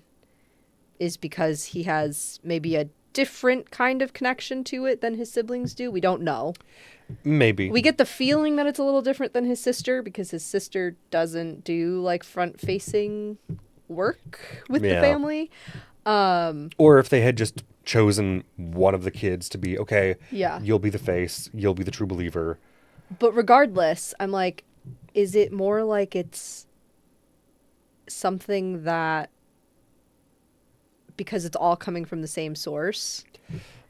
is because he has maybe a different kind of connection to it than his siblings do. We don't know.
Maybe.
We get the feeling that it's a little different than his sister because his sister doesn't do like front-facing work with the family.
Or if they had just chosen one of the kids to be, okay, you'll be the face, you'll be the true believer.
But regardless, I'm like, is it more like it's something that, because it's all coming from the same source,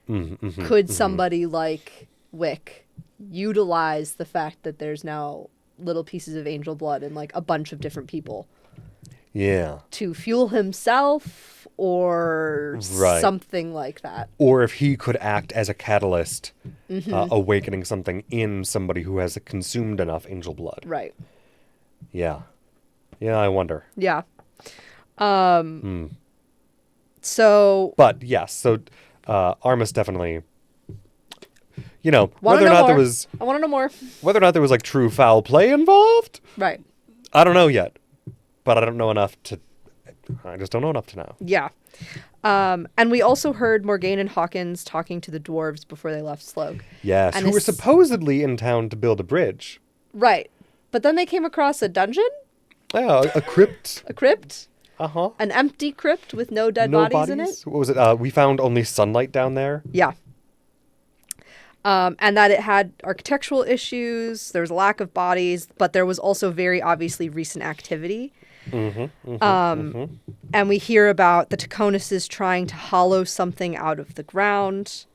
could somebody like Wick utilize the fact that there's now little pieces of angel blood in like a bunch of different people?
Yeah.
To fuel himself or something like that.
Or if he could act as a catalyst, awakening something in somebody who has consumed enough angel blood.
Right.
Yeah. Yeah, I wonder.
Yeah. So...
But, yes, so Armas definitely...
whether or not there was... I want to know more.
Whether or not there was, like, true foul play involved?
Right.
I don't know yet. But I don't know enough to... I just don't know enough to know.
Yeah. And we also heard Morgaine and Hawkins talking to the dwarves before they left Slogue.
Yes, who were supposedly in town to build a bridge.
Right. But then they came across a dungeon?
Yeah, a crypt.
A crypt?
Uh-huh.
An empty crypt with no bodies in it?
What was it? We found only sunlight down there?
Yeah. And that it had architectural issues, there was a lack of bodies, but there was also very obviously recent activity. And we hear about the Taconuses trying to hollow something out of the ground.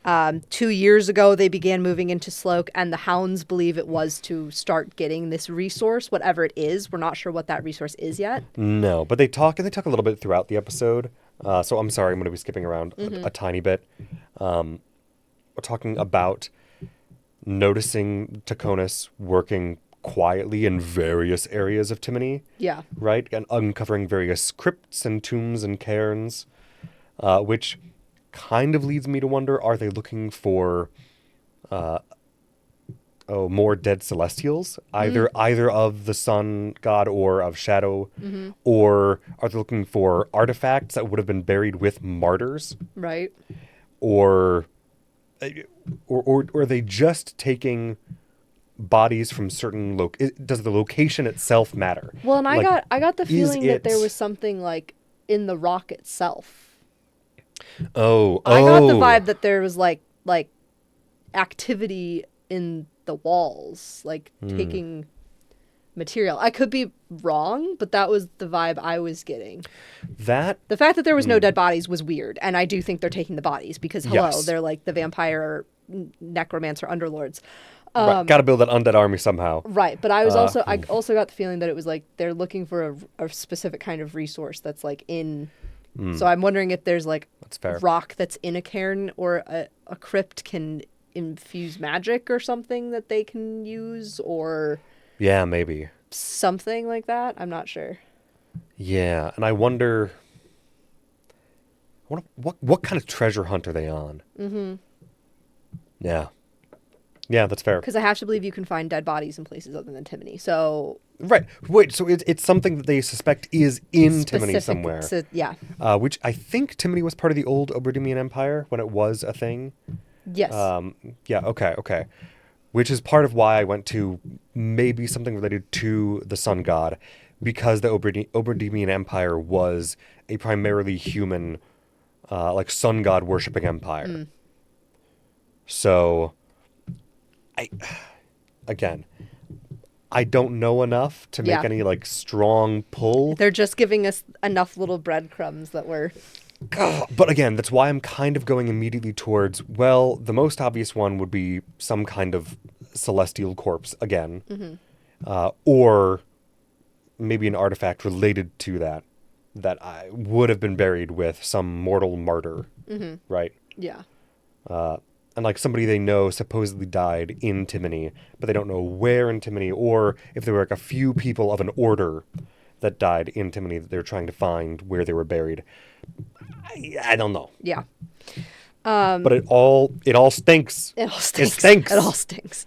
2 years ago, they began moving into Sloke, and the Hounds believe it was to start getting this resource, whatever it is. We're not sure what that resource is yet.
No, but they talk a little bit throughout the episode. So I'm sorry, I'm going to be skipping around a tiny bit. We're talking about noticing Taconus working quietly in various areas of Timony. Yeah. Right? And uncovering various crypts and tombs and cairns, which kind of leads me to wonder, are they looking for more dead celestials, either of the sun god or of shadow, or are they looking for artifacts that would have been buried with martyrs? Right. Or are they just taking bodies from certain does the location itself matter?
Well, and I got the feeling that there was something like in the rock itself. I got the vibe that there was like activity in the walls, like taking material. I could be wrong, but that was the vibe I was getting. The fact that there was no dead bodies was weird, and I do think they're taking the bodies because they're like the vampire necromancer underlords.
Right. Got to build that undead army somehow.
Right, but I was I also got the feeling that it was like they're looking for a specific kind of resource that's like in. So I'm wondering if there's like rock that's in a cairn or a crypt can infuse magic or something that they can use, or maybe something like that. I'm not sure.
Yeah, and I wonder what kind of treasure hunt are they on? Mm-hmm. Yeah. Yeah, that's fair.
Because I have to believe you can find dead bodies in places other than Timony. So
Right. Wait, so it's something that they suspect is in Timony somewhere.
Yeah.
Which I think Timony was part of the old Oberdimian Empire when it was a thing.
Yes.
Yeah, okay. Which is part of why I went to maybe something related to the sun god, because the Oberdimian Empire was a primarily human, like sun god worshipping empire. Mm. So, again, I don't know enough to make any like strong pull.
They're just giving us enough little breadcrumbs that we're...
But again, that's why I'm kind of going immediately towards, well, the most obvious one would be some kind of celestial corpse again. Mm-hmm. Or maybe an artifact related to that I would have been buried with some mortal martyr, mm-hmm. right?
Yeah.
And like somebody they know supposedly died in Timony, but they don't know where in Timony, or if there were like a few people of an order that died in Timony that they're trying to find where they were buried. I don't know.
Yeah.
But it all stinks.
It all stinks.
It stinks.
It all stinks.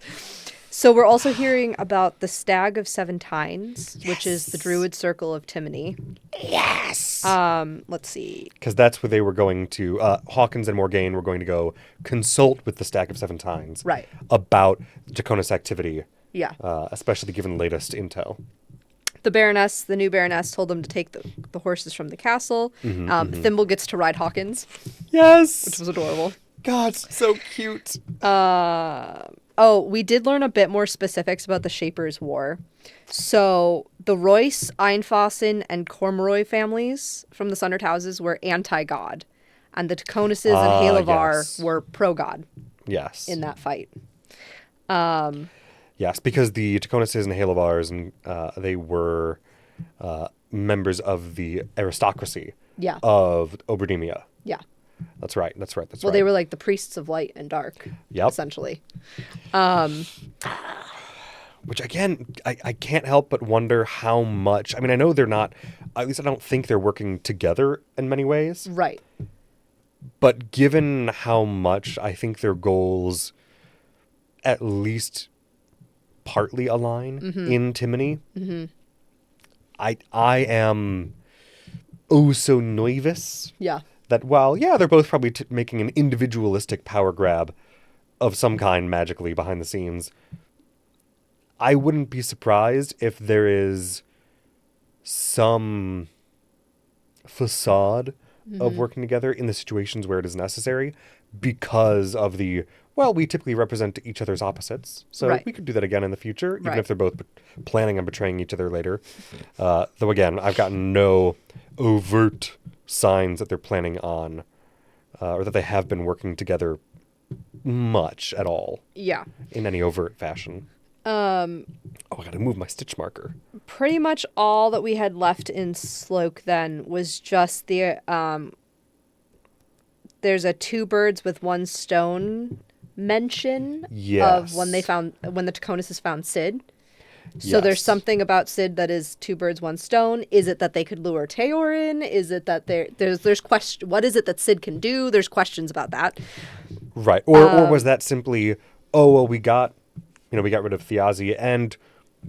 So we're also hearing about the Stag of Seven Tines, yes. which is the Druid Circle of Timony.
Yes.
Let's see.
Because that's where they were going to. Hawkins and Morgaine were going to go consult with the Stag of Seven Tines.
Right.
About Draconis activity.
Yeah.
Especially given the latest intel.
The new Baroness, told them to take the horses from the castle. Mm-hmm. Thimble gets to ride Hawkins.
Yes.
Which was adorable.
God, so cute.
We did learn a bit more specifics about the Shaper's War. So the Royce, Einfossen, and Cormoroy families from the Sundered Houses were anti-god. And the Taconises and Halavar were pro-god.
Yes.
In that fight.
Yes, because the Taconises and Halavars, and they were members of the aristocracy of Oberdimia.
Yeah.
That's right.
Well, they were like the priests of light and dark, essentially.
Which, again, I can't help but wonder how much... I mean, I know they're not... At least I don't think they're working together in many ways.
Right.
But given how much I think their goals at least partly align mm-hmm. in Timony, mm-hmm. I am so novice.
Yeah.
That while, they're both probably making an individualistic power grab of some kind magically behind the scenes, I wouldn't be surprised if there is some facade mm-hmm. of working together in the situations where it is necessary because of we typically represent each other's opposites. So we could do that again in the future, even if they're both planning on betraying each other later. Though, again, I've gotten no overt signs that they're planning on or that they have been working together much at all. Yeah. In any overt fashion. I gotta move my stitch marker.
Pretty much all that we had left in Sloke then was just the there's a two birds with one stone mention of when the Taconises found Cid. So there's something about Cid that is two birds, one stone. Is it that they could lure Teor in? Is it that there's question? What is it that Cid can do? There's questions about that.
Right. Or was that simply, we got rid of Thiazi and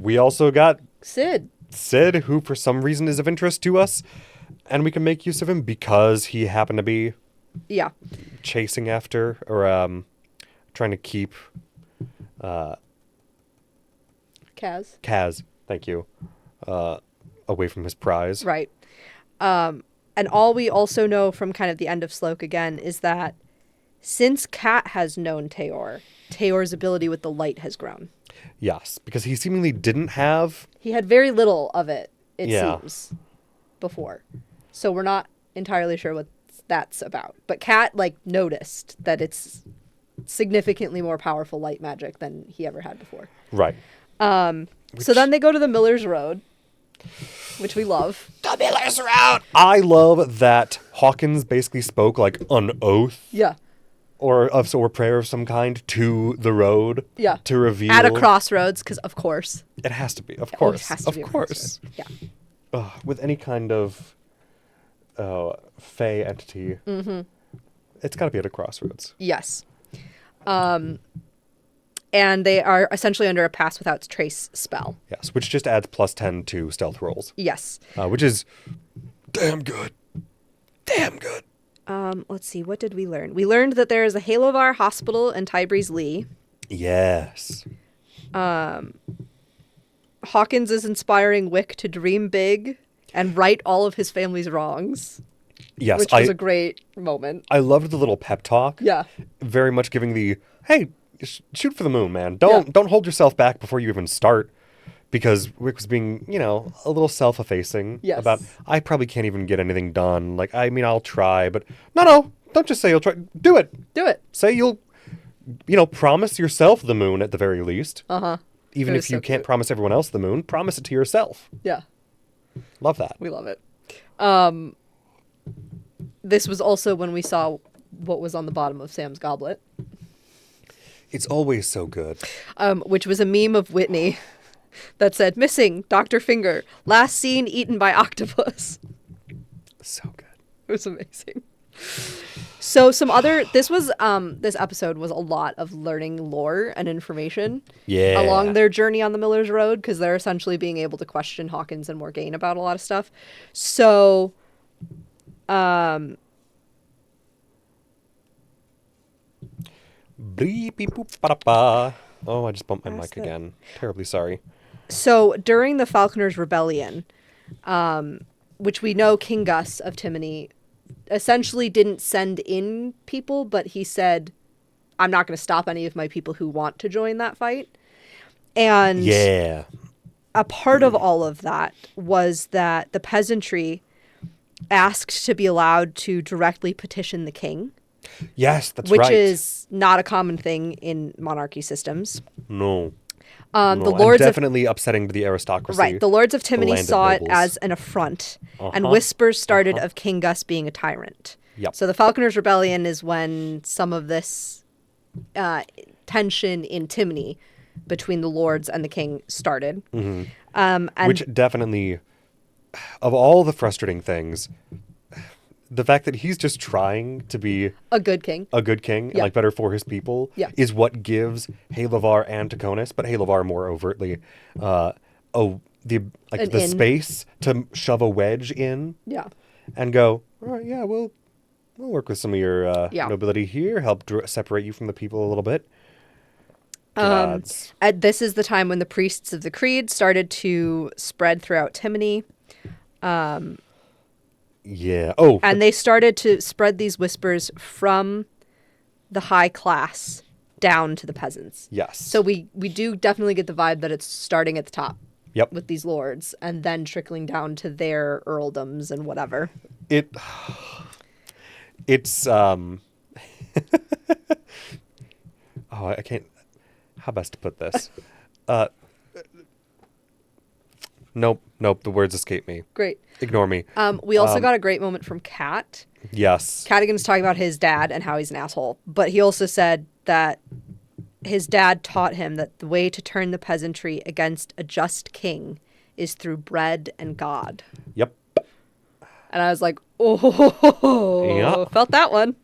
we also got
Cid,
who for some reason is of interest to us, and we can make use of him because he happened to be chasing after or trying to keep Kaz, thank you, away from his prize.
Right. And all we also know from kind of the end of Sloke again is that since Kat has known Teor's ability with the light has grown.
Yes, because he seemingly didn't have...
He had very little of it, it seems, before. So we're not entirely sure what that's about. But Kat, noticed that it's significantly more powerful light magic than he ever had before.
Right.
So then they go to the Miller's Road, which we love.
The Miller's Road! I love that Hawkins basically spoke an oath.
Yeah.
Or a prayer of some kind to the road.
Yeah.
To reveal.
At a crossroads, because of course.
It has to be, of course.
It has to be.
Of course.
Yeah.
with any kind of Fey entity, it's got to be at a crossroads.
Yes. And they are essentially under a pass without trace spell.
Yes, which just adds +10 to stealth rolls.
Yes.
Which is damn good. Damn good.
Let's see. What did we learn? We learned that there is a Halovar hospital in Tybreeze Lee.
Yes.
Hawkins is inspiring Wick to dream big and right all of his family's wrongs.
Yes,
which was a great moment.
I loved the little pep talk.
Yeah.
Very much giving the, hey, shoot for the moon, man. Don't hold yourself back before you even start. Because Wick was being, a little self-effacing about, I probably can't even get anything done. Like, I mean, I'll try, but no, don't just say you'll try. Do it.
Do it.
Say you'll, promise yourself the moon at the very least.
Uh-huh.
Even if you can't promise everyone else the moon, promise it to yourself.
Yeah.
Love that.
We love it. This was also when we saw what was on the bottom of Sam's goblet.
It's always so good.
Which was a meme of Whitney that said, missing, Dr. Finger, last seen eaten by octopus.
So good.
It was amazing. So this episode was a lot of learning lore and information along their journey on the Miller's Road, because they're essentially being able to question Hawkins and Morgaine about a lot of stuff. So,
Oh, I just bumped my mic again. Terribly sorry.
So during the Falconer's Rebellion, which we know King Gus of Timony essentially didn't send in people, but he said, I'm not going to stop any of my people who want to join that fight. And a part of all of that was that the peasantry asked to be allowed to directly petition the king.
Yes, that's
right.
Which
is not a common thing in monarchy systems.
No.
The lords
definitely upsetting to the aristocracy.
Right. The lords of Timony saw it as an affront, and whispers started of King Gus being a tyrant.
Yep.
So the Falconer's Rebellion is when some of this tension in Timony between the lords and the king started.
Mm-hmm.
And
which definitely, of all the frustrating things, the fact that he's just trying to be
a good king,
and like better for his people, is what gives Halavar and Taconis, but Halavar more overtly, the space to shove a wedge in, and go, all right, we'll work with some of your nobility here, help separate you from the people a little bit.
This is the time when the priests of the Creed started to spread throughout Timony. And they started to spread these whispers from the high class down to the peasants.
Yes.
So we do definitely get the vibe that it's starting at the top.
Yep.
With these lords and then trickling down to their earldoms and whatever.
It's oh, I can't, how best to put this? Nope, the words escape me.
Great.
Ignore me.
We also got a great moment from Kat.
Yes.
Cadigan's talking about his dad and how he's an asshole, but he also said that his dad taught him that the way to turn the peasantry against a just king is through bread and God.
Yep.
And I was like, oh, felt that one.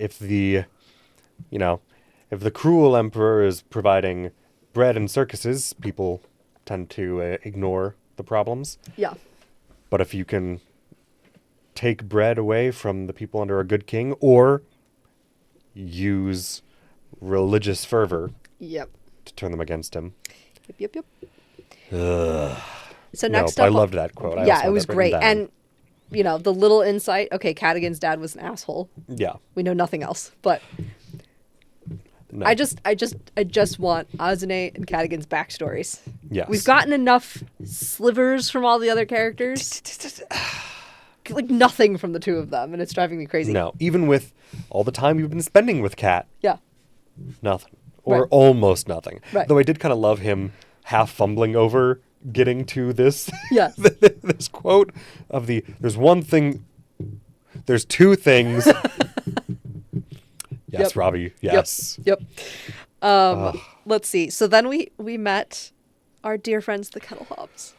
If the cruel emperor is providing bread and circuses, people tend to ignore the problems.
Yeah.
But if you can take bread away from the people under a good king, or use religious fervor to turn them against him.
Yep.
Ugh.
So next up,
I loved that quote.
It was great. And, the little insight, okay, Cadigan's dad was an asshole.
Yeah.
We know nothing else, but no. I just want Azune and Cadigan's backstories.
Yes.
We've gotten enough slivers from all the other characters. Like nothing from the two of them, and it's driving me crazy.
No, even with all the time you've been spending with Kat.
Yeah.
Nothing. Or almost nothing.
Right.
Though I did kind of love him half fumbling over getting to this.
Yeah.
This quote of there's one thing, there's two things. Yes, Robbie. Yes.
Yep. Let's see. So then we met Our dear friends, the kettle hops.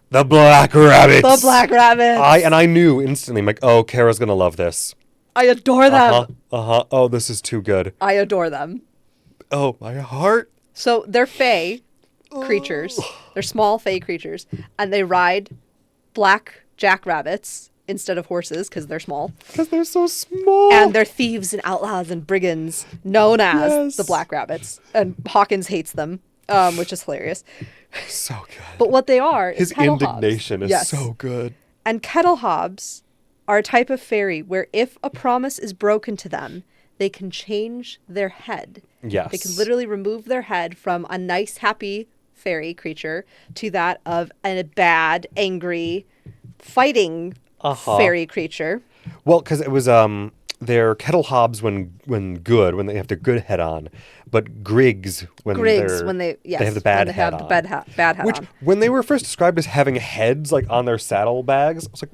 The Black Rabbits.
The Black Rabbits.
I knew instantly. I'm like, oh, Kara's gonna love this.
I adore them.
Oh, this is too good.
I adore them.
Oh, my heart.
So they're fae creatures. They're small fae creatures, and they ride black jackrabbits instead of horses because they're small.
Because they're so small.
And they're thieves and outlaws and brigands known as the Black Rabbits. And Hawkins hates them, which is hilarious.
So good.
But what they are is
his
kettle
indignation
hobs.
is so good.
And kettle hobs are a type of fairy where if a promise is broken to them, they can change their head.
Yes.
They can literally remove their head from a nice, happy fairy creature to that of a bad, angry, fighting fairy creature.
Well, because it was they're kettle hobs when good, when they have their good head on, but grigs when they have the bad head on.
Bad head
Which,
on.
when they were first described as having heads like on their saddle bags, I was like,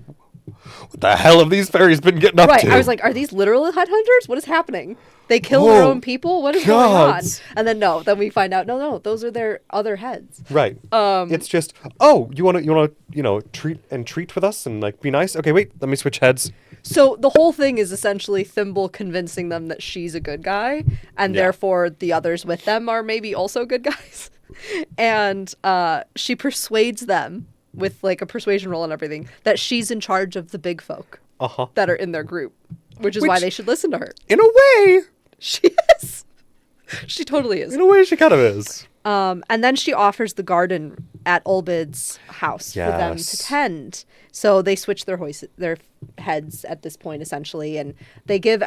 what the hell have these fairies been getting up to?
I was like, are these literal headhunters? What is happening? They kill their own people? What is going on? And then we find out, no, those are their other heads.
Right. It's just, oh, you want to treat with us and like be nice? Okay, wait, let me switch heads.
So the whole thing is essentially Thimble convincing them that she's a good guy, and therefore the others with them are maybe also good guys. And she persuades them with like a persuasion roll and everything that she's in charge of the big folk that are in their group, which is why they should listen to her.
In a way,
she is. She totally is.
In a way, she kind of is.
And then she offers the garden at Olbid's house for them to tend. So they switch their heads at this point, essentially, and they give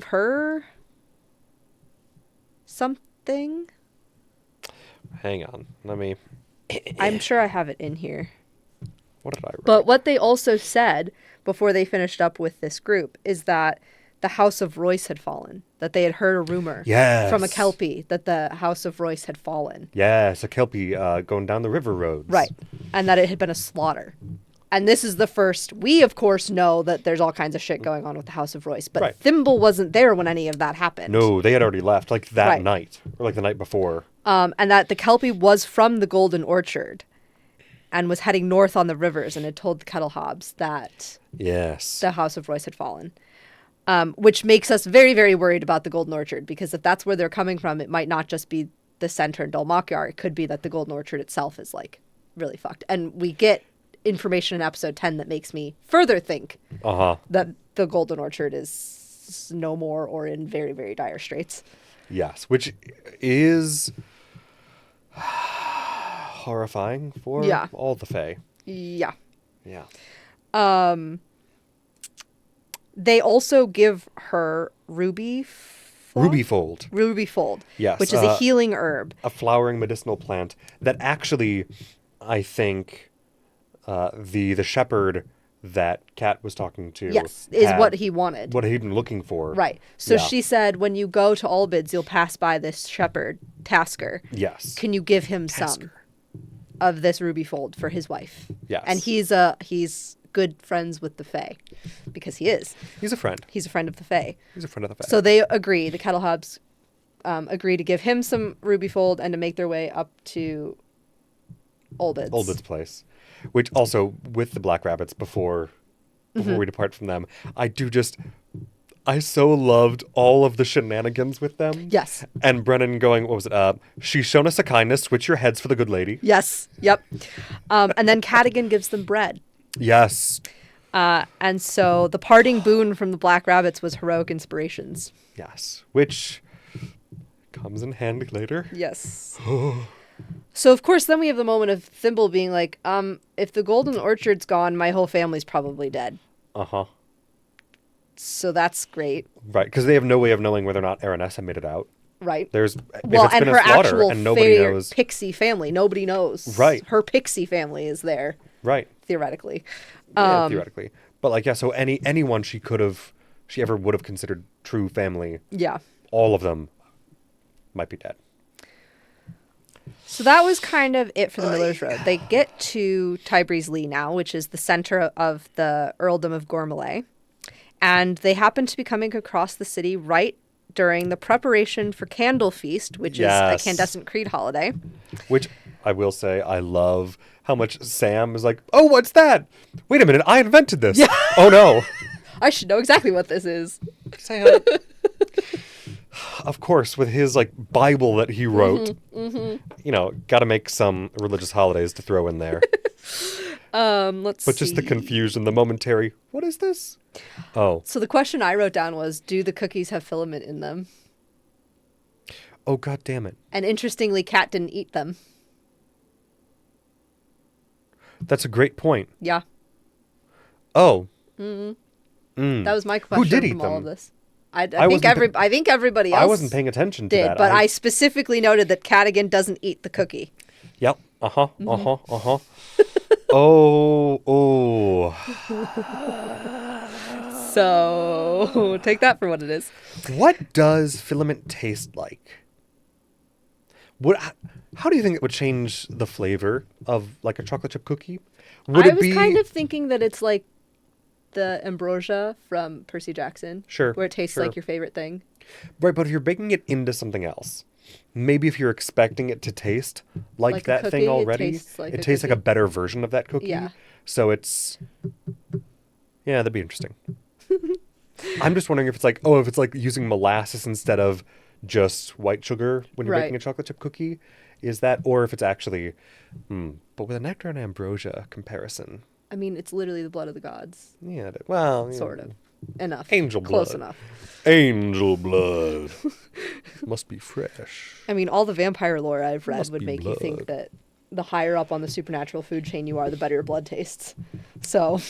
her something.
Hang on, let me.
I'm sure I have it in here.
What did I write?
But what they also said before they finished up with this group is that the House of Royce had fallen. That they had heard a rumor from a Kelpie that the House of Royce had fallen.
Yes, a Kelpie going down the river roads.
Right. And that it had been a slaughter. And this is the first. We, of course, know that there's all kinds of shit going on with the House of Royce. But Thimble wasn't there when any of that happened.
No, they had already left, like that night. Or like the night before.
And that the Kelpie was from the Golden Orchard. And was heading north on the rivers and had told the kettle hobs that the House of Royce had fallen. Which makes us very, very worried about the Golden Orchard, because if that's where they're coming from, it might not just be the center in Dalmakyar. It could be that the Golden Orchard itself is like really fucked. And we get information in episode 10 that makes me further think that the Golden Orchard is no more or in very, very dire straits.
Yes, which is horrifying for all the Fae.
Yeah.
Yeah.
They also give her Ruby
Fold.
Yes. Which is a healing herb.
A flowering medicinal plant that actually, I think, the shepherd that Kat was talking to
is what he wanted.
What he'd been looking for.
Right. So she said, when you go to Olbid's, you'll pass by this shepherd, Tasker.
Yes.
Can you give him some of this Ruby Fold for his wife?
Yes.
And he's good friends with the Fae, because he is.
He's a friend.
He's a friend of the Fae.
So
they agree, the kettle hobs agree to give him some Ruby Fold and to make their way up to Olbid's
place. Which also, with the Black Rabbits, before we depart from them, I so loved all of the shenanigans with them.
Yes.
And Brennan going, what was it? She's shown us a kindness, switch your heads for the good lady.
Yes. Yep. And then Cadigan gives them bread.
Yes.
And so the parting boon from the Black Rabbits was heroic inspirations.
Yes. Which comes in handy later.
Yes. So, of course, then we have the moment of Thimble being like, if the Golden Orchard's gone, my whole family's probably dead. So that's great.
Right, because they have no way of knowing whether or not Aranessa made it out.
Right.
If it's been a slaughter and nobody knows.
Pixie family, nobody knows.
Right.
Her pixie family is there.
Right.
Theoretically.
Yeah, theoretically. But so anyone she ever would have considered true family.
Yeah.
All of them might be dead.
So that was kind of it for the Miller's Road. They get to Tybreeze Lee now, which is the center of the Earldom of Gormalay. And they happen to be coming across the city right during the preparation for Candle Feast, which is a Candescent Creed holiday.
Which I will say, I love how much Sam is like, oh, what's that? Wait a minute, I invented this. Yeah. Oh, no.
I should know exactly what this is.
Sam. Of course, with his like Bible that he wrote, you know, got to make some religious holidays to throw in there.
Let's see.
But just the confusion, the momentary, what is this? Oh.
So the question I wrote down was, do the cookies have filament in them?
Oh, God damn it.
And interestingly, Kat didn't eat them.
That's a great point.
Yeah.
Oh.
That was my question.
Who did eat
from
them?
all of this. I think everybody else
I wasn't paying attention to that.
But I specifically noted that Cadigan doesn't eat the cookie.
Yep. Oh.
So take that for what it is.
What does filament taste like? How do you think it would change the flavor of like a chocolate chip cookie?
I was kind of thinking that it's like the ambrosia from Percy Jackson.
Sure.
Where it tastes like your favorite thing.
Right, but if you're baking it into something else, maybe if you're expecting it to taste like that
cookie,
thing already, it tastes like a better version of that cookie.
Yeah.
So it's... Yeah, that'd be interesting. I'm just wondering if it's like, if it's like using molasses instead of just white sugar when you're making a chocolate chip cookie. Is that, or if it's actually... But with a nectar and ambrosia comparison...
I mean, it's literally the blood of the gods.
Yeah, well...
Sort of. Enough.
Angel blood.
Close enough.
Angel blood. Must be fresh.
I mean, all the vampire lore I've read would make you think that the higher up on the supernatural food chain you are, the better your blood tastes. So...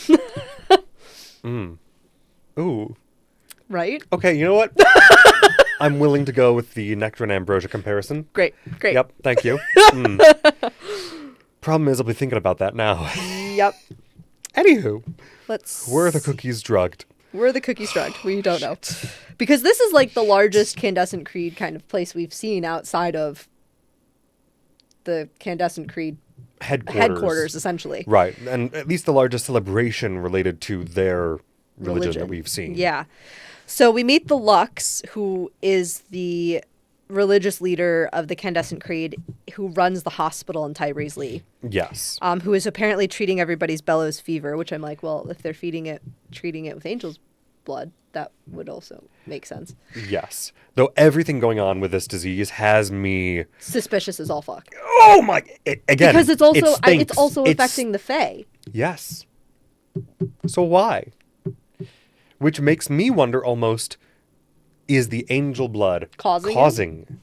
Ooh.
Right?
Okay, you know what? I'm willing to go with the nectar and ambrosia comparison.
Great.
Yep, thank you. Problem is, I'll be thinking about that now.
Yep.
Anywho,
Let's...
were the cookies drugged?
Were the cookies drugged? We don't know. Because this is like the largest Candescent Creed kind of place we've seen outside of the Candescent Creed headquarters, essentially.
Right, and at least the largest celebration related to their religion that we've seen.
Yeah. So we meet the Lux, who is the religious leader of the Candescent Creed, who runs the hospital in Tybreeze.
Yes.
Who is apparently treating everybody's bellows fever, which I'm like, well, if they're treating it with angel's blood, that would also make sense.
Yes. Though everything going on with this disease has me
suspicious as all fuck.
Oh my! Again,
because it's also affecting the Fae.
Yes. So why? Which makes me wonder almost, is the angel blood causing?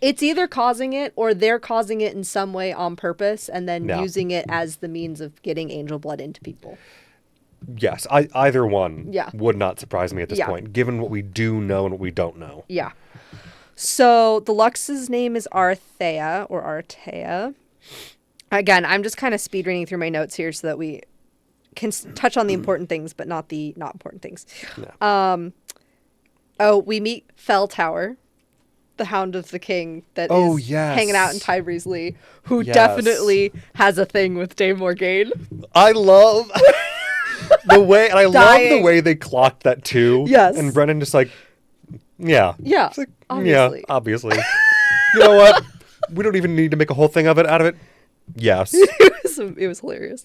It's either causing it or they're causing it in some way on purpose and then using it as the means of getting angel blood into people.
Yes, either one would not surprise me at this point, given what we do know and what we don't know.
Yeah. So the Lux's name is Arthea or Artea. Again, I'm just kind of speed reading through my notes here so that we can touch on the important things, but not the not important things.
No.
We meet Fell Tower, the Hound of the King that is hanging out in Tybreeze, who definitely has a thing with Dame Morgaine.
I love the way, and I love the way they clocked that too.
Yes.
And Brennan just like, yeah.
Yeah.
Like,
obviously.
Yeah, obviously. You know what? We don't even need to make a whole thing out of it. Yes.
It was hilarious.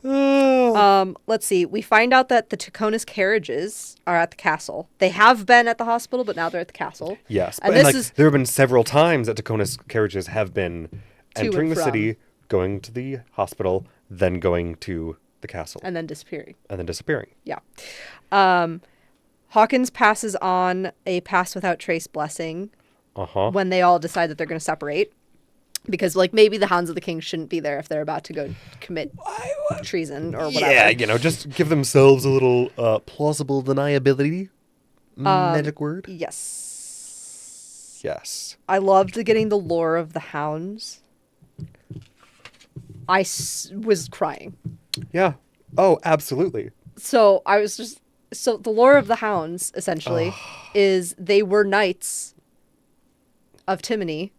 Let's see. We find out that the Taconis carriages are at the castle. They have been at the hospital, but now they're at the castle.
Yes. And there have been several times that Taconis carriages have been entering the city, going to the hospital, then going to the castle.
And then disappearing.
Yeah.
Hawkins passes on a pass without trace blessing when they all decide that they're going to separate. Because, maybe the Hounds of the King shouldn't be there if they're about to go commit treason or whatever.
Yeah, just give themselves a little plausible deniability. Magic word.
Yes.
Yes.
I loved getting the lore of the Hounds. I was crying.
Yeah. Oh, absolutely.
So, the lore of the Hounds, essentially, is they were knights of Timony.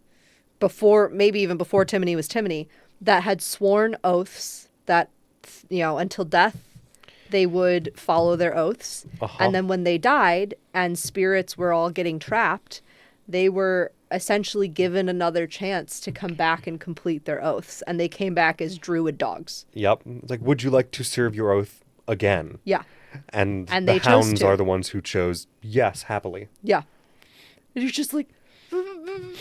Maybe even before Timony was Timony, that had sworn oaths that, until death they would follow their oaths. And then when they died and spirits were all getting trapped, they were essentially given another chance to come back and complete their oaths. And they came back as druid dogs.
Yep. It's like, would you like to serve your oath again?
Yeah.
And
they
the
chose
hounds
to.
are the ones who chose yes, happily.
Yeah. And you're just like, okay,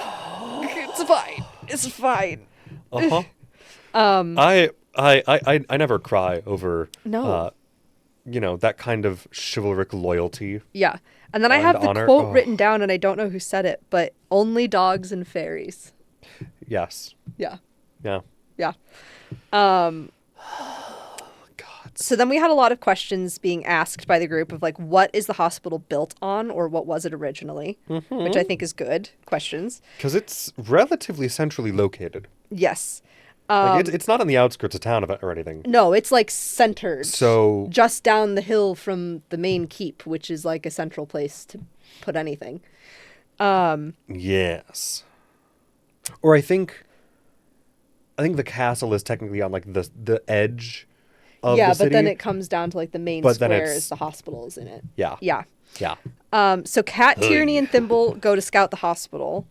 it's fine. It's fine.
I never cry over
No.
That kind of chivalric loyalty.
Yeah. And then I have the
honor.
quote written down, and I don't know who said it, but only dogs and fairies.
Yes.
Yeah.
Yeah.
Yeah.
God.
So then we had a lot of questions being asked by the group of like, what is the hospital built on, or what was it originally? Which I think is good questions.
Because it's relatively centrally located.
Yes.
Like it's not on the outskirts of town or anything.
No, it's like centered.
So
just down the hill from the main keep, which is like a central place to put anything.
Yes. Or I think the castle is technically on like the edge of the city.
But then it comes down to like the main square is the hospitals in it.
Yeah.
Yeah.
Yeah.
So Kat, Tierney, and Thimble go to scout the hospital,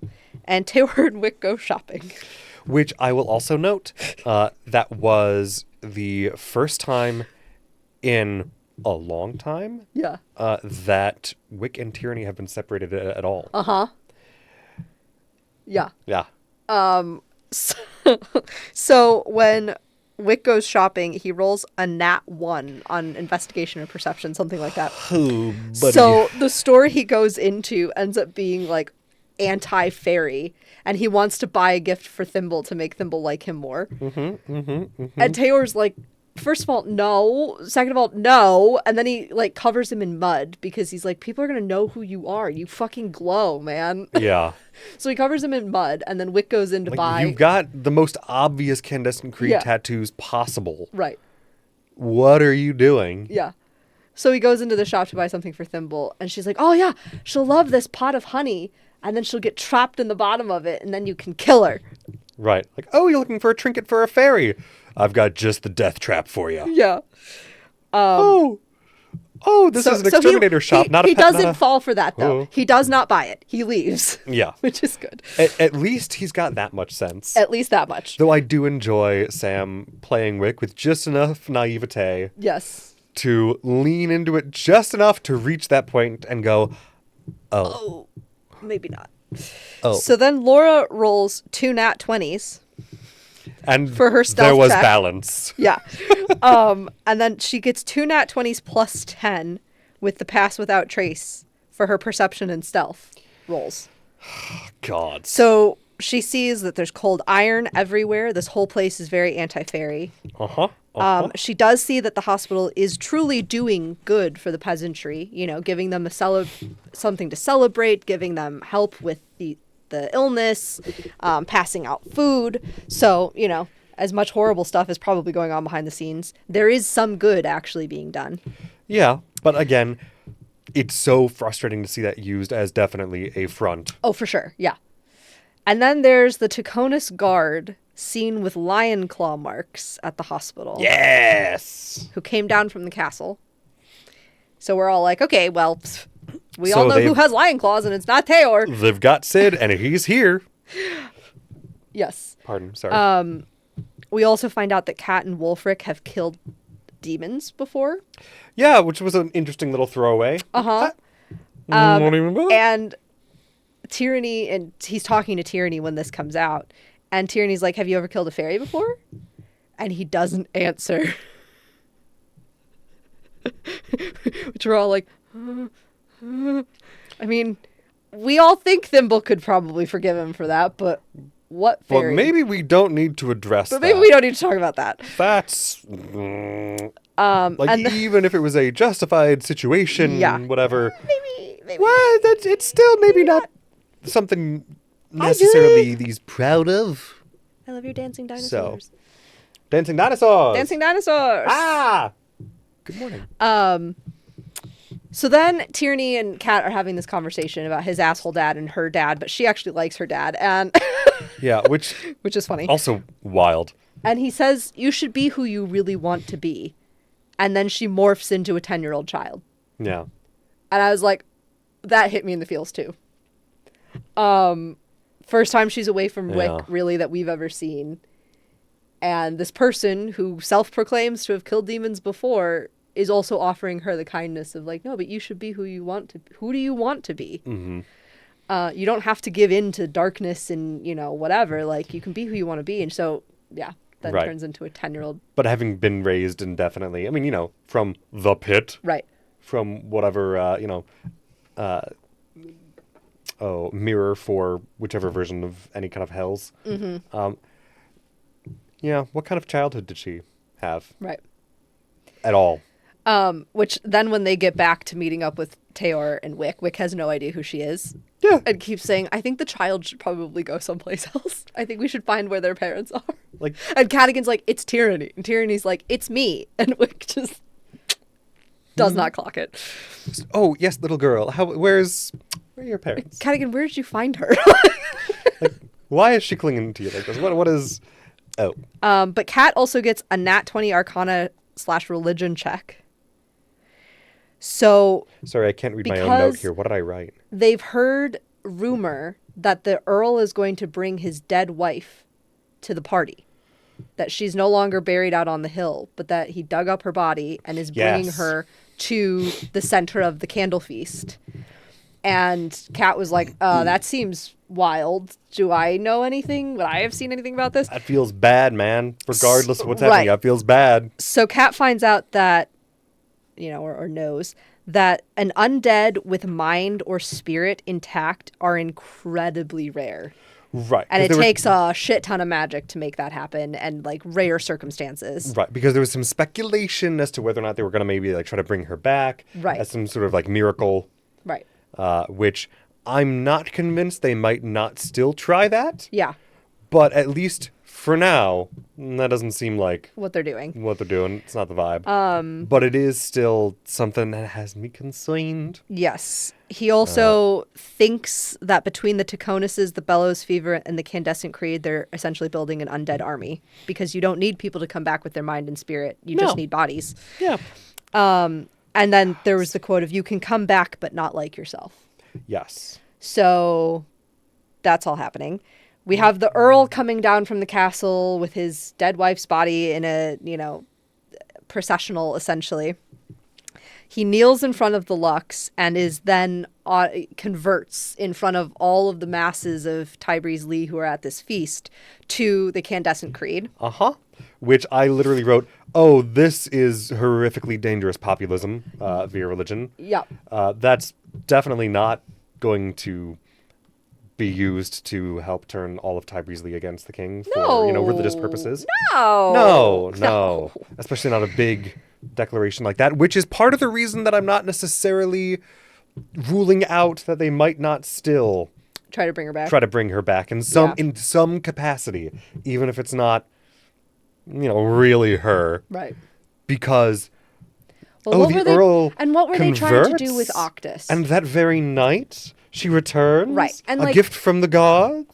and Taylor and Wick go shopping.
Which I will also note, that was the first time in a long time that Wick and Tierney have been separated at all.
Yeah.
Yeah.
So when Wick goes shopping, he rolls a nat 1 on investigation or perception, something like that.
Oh, buddy.
So the store he goes into ends up being like anti-fairy, and he wants to buy a gift for Thimble to make Thimble like him more. And Taylor's like, first of all, no. Second of all, no. And then he like covers him in mud because he's like, people are gonna know who you are. You fucking glow, man.
Yeah.
So he covers him in mud, and then Wick goes in to buy.
You've got the most obvious Candescent Creed
Yeah.
tattoos possible.
Right.
What are you doing?
Yeah. So he goes into the shop to buy something for Thimble, and she's like, oh yeah, she'll love this pot of honey, and then she'll get trapped in the bottom of it, and then you can kill her.
Right. Like, oh, you're looking for a trinket for a fairy. I've got just the death trap for you.
Yeah.
This is an exterminator shop, not a
He
pet.
doesn't fall for that, though. He does not buy it. He leaves.
Yeah.
Which is good.
At least he's got that much sense.
At least that much.
Though I do enjoy Sam playing Wick with just enough naivete
Yes.
to lean into it just enough to reach that point and go,
Oh, maybe not.
Oh.
So then Laura rolls 2 nat 20s.
And
for her stealth
there was
check.
balance.
Yeah. And then she gets 2 nat 20s plus 10 with the pass without trace for her perception and stealth rolls.
God.
So she sees that there's cold iron everywhere. This whole place is very anti-fairy. She does see that the hospital is truly doing good for the peasantry, giving them something to celebrate, giving them help with the illness, passing out food. So, as much horrible stuff is probably going on behind the scenes, there is some good actually being done.
Yeah, but again, it's so frustrating to see that used as definitely a front.
Oh, for sure. Yeah. And then there's the Taconis guard seen with lion claw marks at the hospital.
Yes!
Who came down from the castle. So we're all like, okay, well, we all know who has lion claws, and it's not Taylor.
They've got Sid, and he's here.
Yes.
Pardon, sorry.
We also find out that Kat and Wolfric have killed demons before.
Yeah, which was an interesting little throwaway.
And Tyranny, and he's talking to Tyranny when this comes out, and Tyranny's like, have you ever killed a fairy before? And he doesn't answer. Which we're all like, I mean, we all think Thimble could probably forgive him for that, but what fairy?
Well, maybe we don't need to address that.
But maybe we don't need to talk about that.
That's... even if it was a justified situation, whatever.
Maybe.
Well, it's still maybe not something necessarily he's proud of.
I love your dancing dinosaurs.
So, dancing dinosaurs!
Dancing dinosaurs!
Ah! Good morning.
So then Tierney and Kat are having this conversation about his asshole dad and her dad, but she actually likes her dad, and
yeah, which
is funny.
Also wild.
And he says, you should be who you really want to be. And then she morphs into a 10-year-old child.
Yeah.
And I was like, that hit me in the feels too. First time she's away from Wick, really, that we've ever seen. And this person who self-proclaims to have killed demons before is also offering her the kindness of like, no, but you should be who you want to be. Who do you want to be?
Mm-hmm.
You don't have to give in to darkness and, you know, whatever. Like, you can be who you want to be. And so, yeah, that turns into a 10-year-old.
But having been raised indefinitely, I mean, you know, from the pit.
Right.
From whatever, you know, mirror for whichever version of any kind of hells.
Mm-hmm.
Yeah, what kind of childhood did she have?
Right.
At all.
Which then when they get back to meeting up with Teor and Wick has no idea who she is.
Yeah.
And keeps saying, I think the child should probably go someplace else. I think we should find where their parents are.
Like,
and Cadigan's like, it's Tyranny. And Tyranny's like, it's me. And Wick just does not clock it.
Oh, yes, little girl. Where are your parents?
Cadigan, where did you find her?
Like, why is she clinging to you like this? What is... Oh.
But Kat also gets a nat 20 Arcana/religion check. So...
Sorry, I can't read my own note here. What did I write?
They've heard rumor that the Earl is going to bring his dead wife to the party. That she's no longer buried out on the hill, but that he dug up her body and is bringing her to the center of the candle feast. And Kat was like, that seems wild. Do I know anything? Would I have seen anything about this?
That feels bad, man. Regardless of what's happening, that feels bad.
So Kat finds out that, you know, or knows that an undead with mind or spirit intact are incredibly rare.
Right.
And it takes a shit ton of magic to make that happen and like rare circumstances.
Right. Because there was some speculation as to whether or not they were going to maybe like try to bring her back.
Right.
As some sort of like miracle.
Right.
Which I'm not convinced they might not still try that.
Yeah.
But at least for now, that doesn't seem like
what they're doing.
It's not the vibe. But it is still something that has me concerned.
Yes. He also thinks that between the Taconuses, the Bellows Fever, and the Candescent Creed, they're essentially building an undead army. Because you don't need people to come back with their mind and spirit. You just need bodies.
Yeah.
And then there was the quote of, you can come back, but not like yourself.
Yes.
So that's all happening. We have the Earl coming down from the castle with his dead wife's body in a, you know, processional, essentially. He kneels in front of the Lux and is then converts in front of all of the masses of Tybreeze Lee who are at this feast to the Candescent Creed.
Uh-huh. Which I literally wrote, oh, this is horrifically dangerous populism via religion.
Yeah.
That's definitely not going to be used to help turn all of Tybreeze Lee against the king for, you know, religious purposes. No. Especially not a big declaration like that, which is part of the reason that I'm not necessarily ruling out that they might not still
try to bring her back
in some capacity, even if it's not, you know, really her.
Right.
Because
Earl and what were they trying to do with Octus?
And that very night she returns,
right? And
a gift from the gods,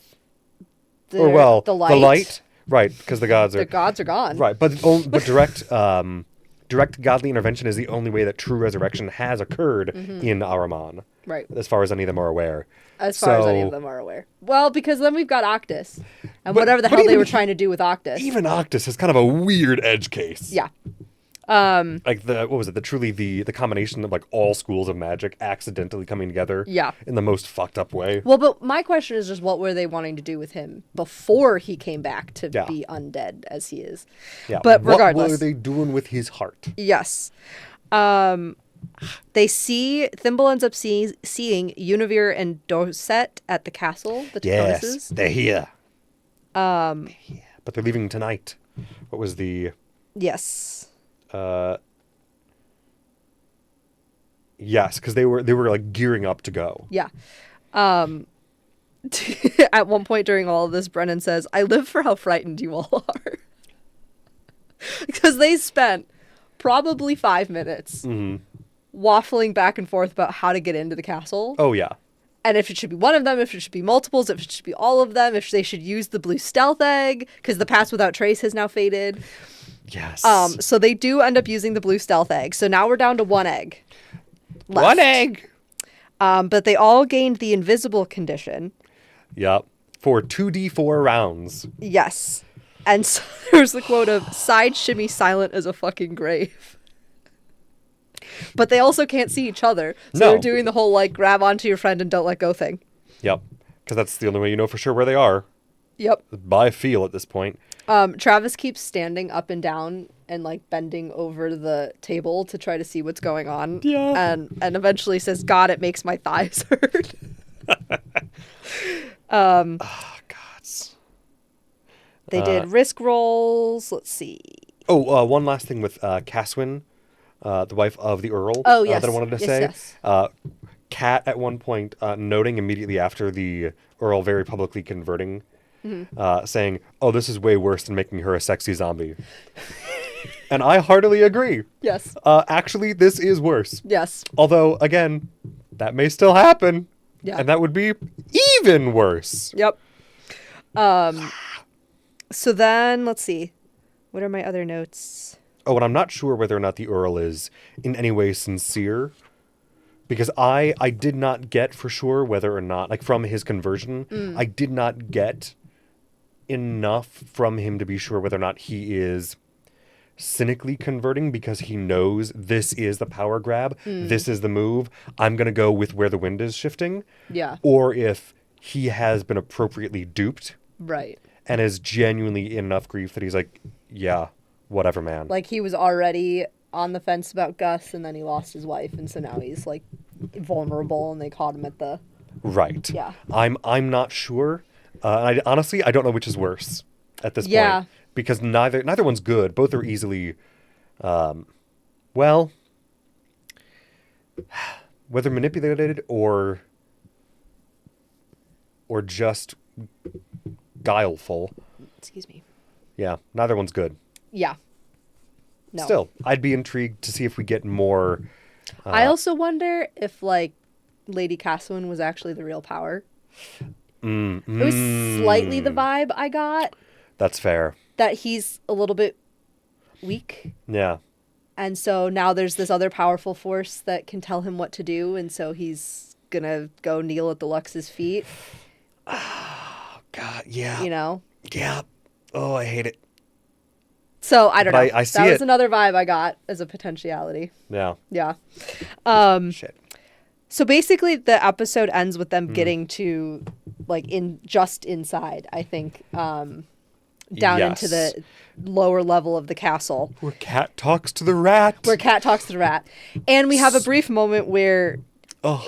the light, right? Because the gods are
gone,
right? But direct godly intervention is the only way that true resurrection has occurred in Ahriman,
right?
As far as any of them are aware.
Well, because then we've got Octus, and whatever the hell they were trying to do with Octus.
Even Octus is kind of a weird edge case.
Yeah.
Like the combination of like all schools of magic accidentally coming together in the most fucked up way.
Well, but my question is just what were they wanting to do with him before he came back to be undead as he is?
Yeah.
But regardless.
What were they doing with his heart?
Yes. Thimble ends up seeing Univir and Dorset at the castle, the Taconuses.
Yes, they're here. But they're leaving tonight. What was the...
Yes.
Yes, because they were like gearing up to go.
Yeah. At one point during all of this, Brennan says, "I live for how frightened you all are," because they spent probably 5 minutes waffling back and forth about how to get into the castle.
Oh yeah.
And if it should be one of them, if it should be multiples, if it should be all of them, if they should use the blue stealth egg, because the Pass Without Trace has now faded.
Yes.
So they do end up using the blue stealth egg. So now we're down to one egg left.
One egg!
But they all gained the invisible condition.
Yep. For 2d4 rounds.
Yes. And so there's the quote of, side shimmy silent as a fucking grave. But they also can't see each other. So they're doing the whole, like, grab onto your friend and don't let go thing.
Yep. Because that's the only way you know for sure where they are.
Yep.
By feel at this point.
Travis keeps standing up and down and, like, bending over the table to try to see what's going on.
Yeah.
And eventually says, God, it makes my thighs hurt.
Oh, gods.
They did risk rolls. Let's see.
Oh, one last thing with Caswin, the wife of the Earl.
Oh, yes.
That I wanted to say.
Yes.
Kat, at one point, noting immediately after the Earl very publicly converting, saying, oh, this is way worse than making her a sexy zombie. And I heartily agree.
Yes.
Actually, this is worse.
Yes.
Although, again, that may still happen.
Yeah.
And that would be even worse.
Yep. So then, let's see. What are my other notes?
Oh, and I'm not sure whether or not the Earl is in any way sincere. Because I did not get for sure whether or not, like from his conversion, I did not get enough from him to be sure whether or not he is cynically converting because he knows this is the power grab, this is the move, I'm going to go with where the wind is shifting.
Yeah.
Or if he has been appropriately duped.
Right.
And is genuinely in enough grief that he's like, yeah, whatever, man.
Like he was already on the fence about Gus and then he lost his wife and so now he's like vulnerable and they caught him at the...
Right.
Yeah.
I'm not sure. Honestly, I don't know which is worse at this point. Because neither one's good. Both are easily, well, whether manipulated or just guileful.
Excuse me.
Yeah, neither one's good.
Yeah. No.
Still, I'd be intrigued to see if we get more.
I also wonder if, like, Lady Caswin was actually the real power. It was slightly the vibe I got.
That's fair.
That he's a little bit weak.
Yeah.
And so now there's this other powerful force that can tell him what to do. And so he's going to go kneel at the Lux's feet.
Oh, God. Yeah.
You know?
Yeah. Oh, I hate it.
So I don't know.
I see
that
it.
was another vibe I got as a potentiality.
Yeah.
Yeah.
Shit.
So basically the episode ends with them getting to like just inside, I think, down into the lower level of the castle.
Where Cat talks to the rat.
And we have a brief moment where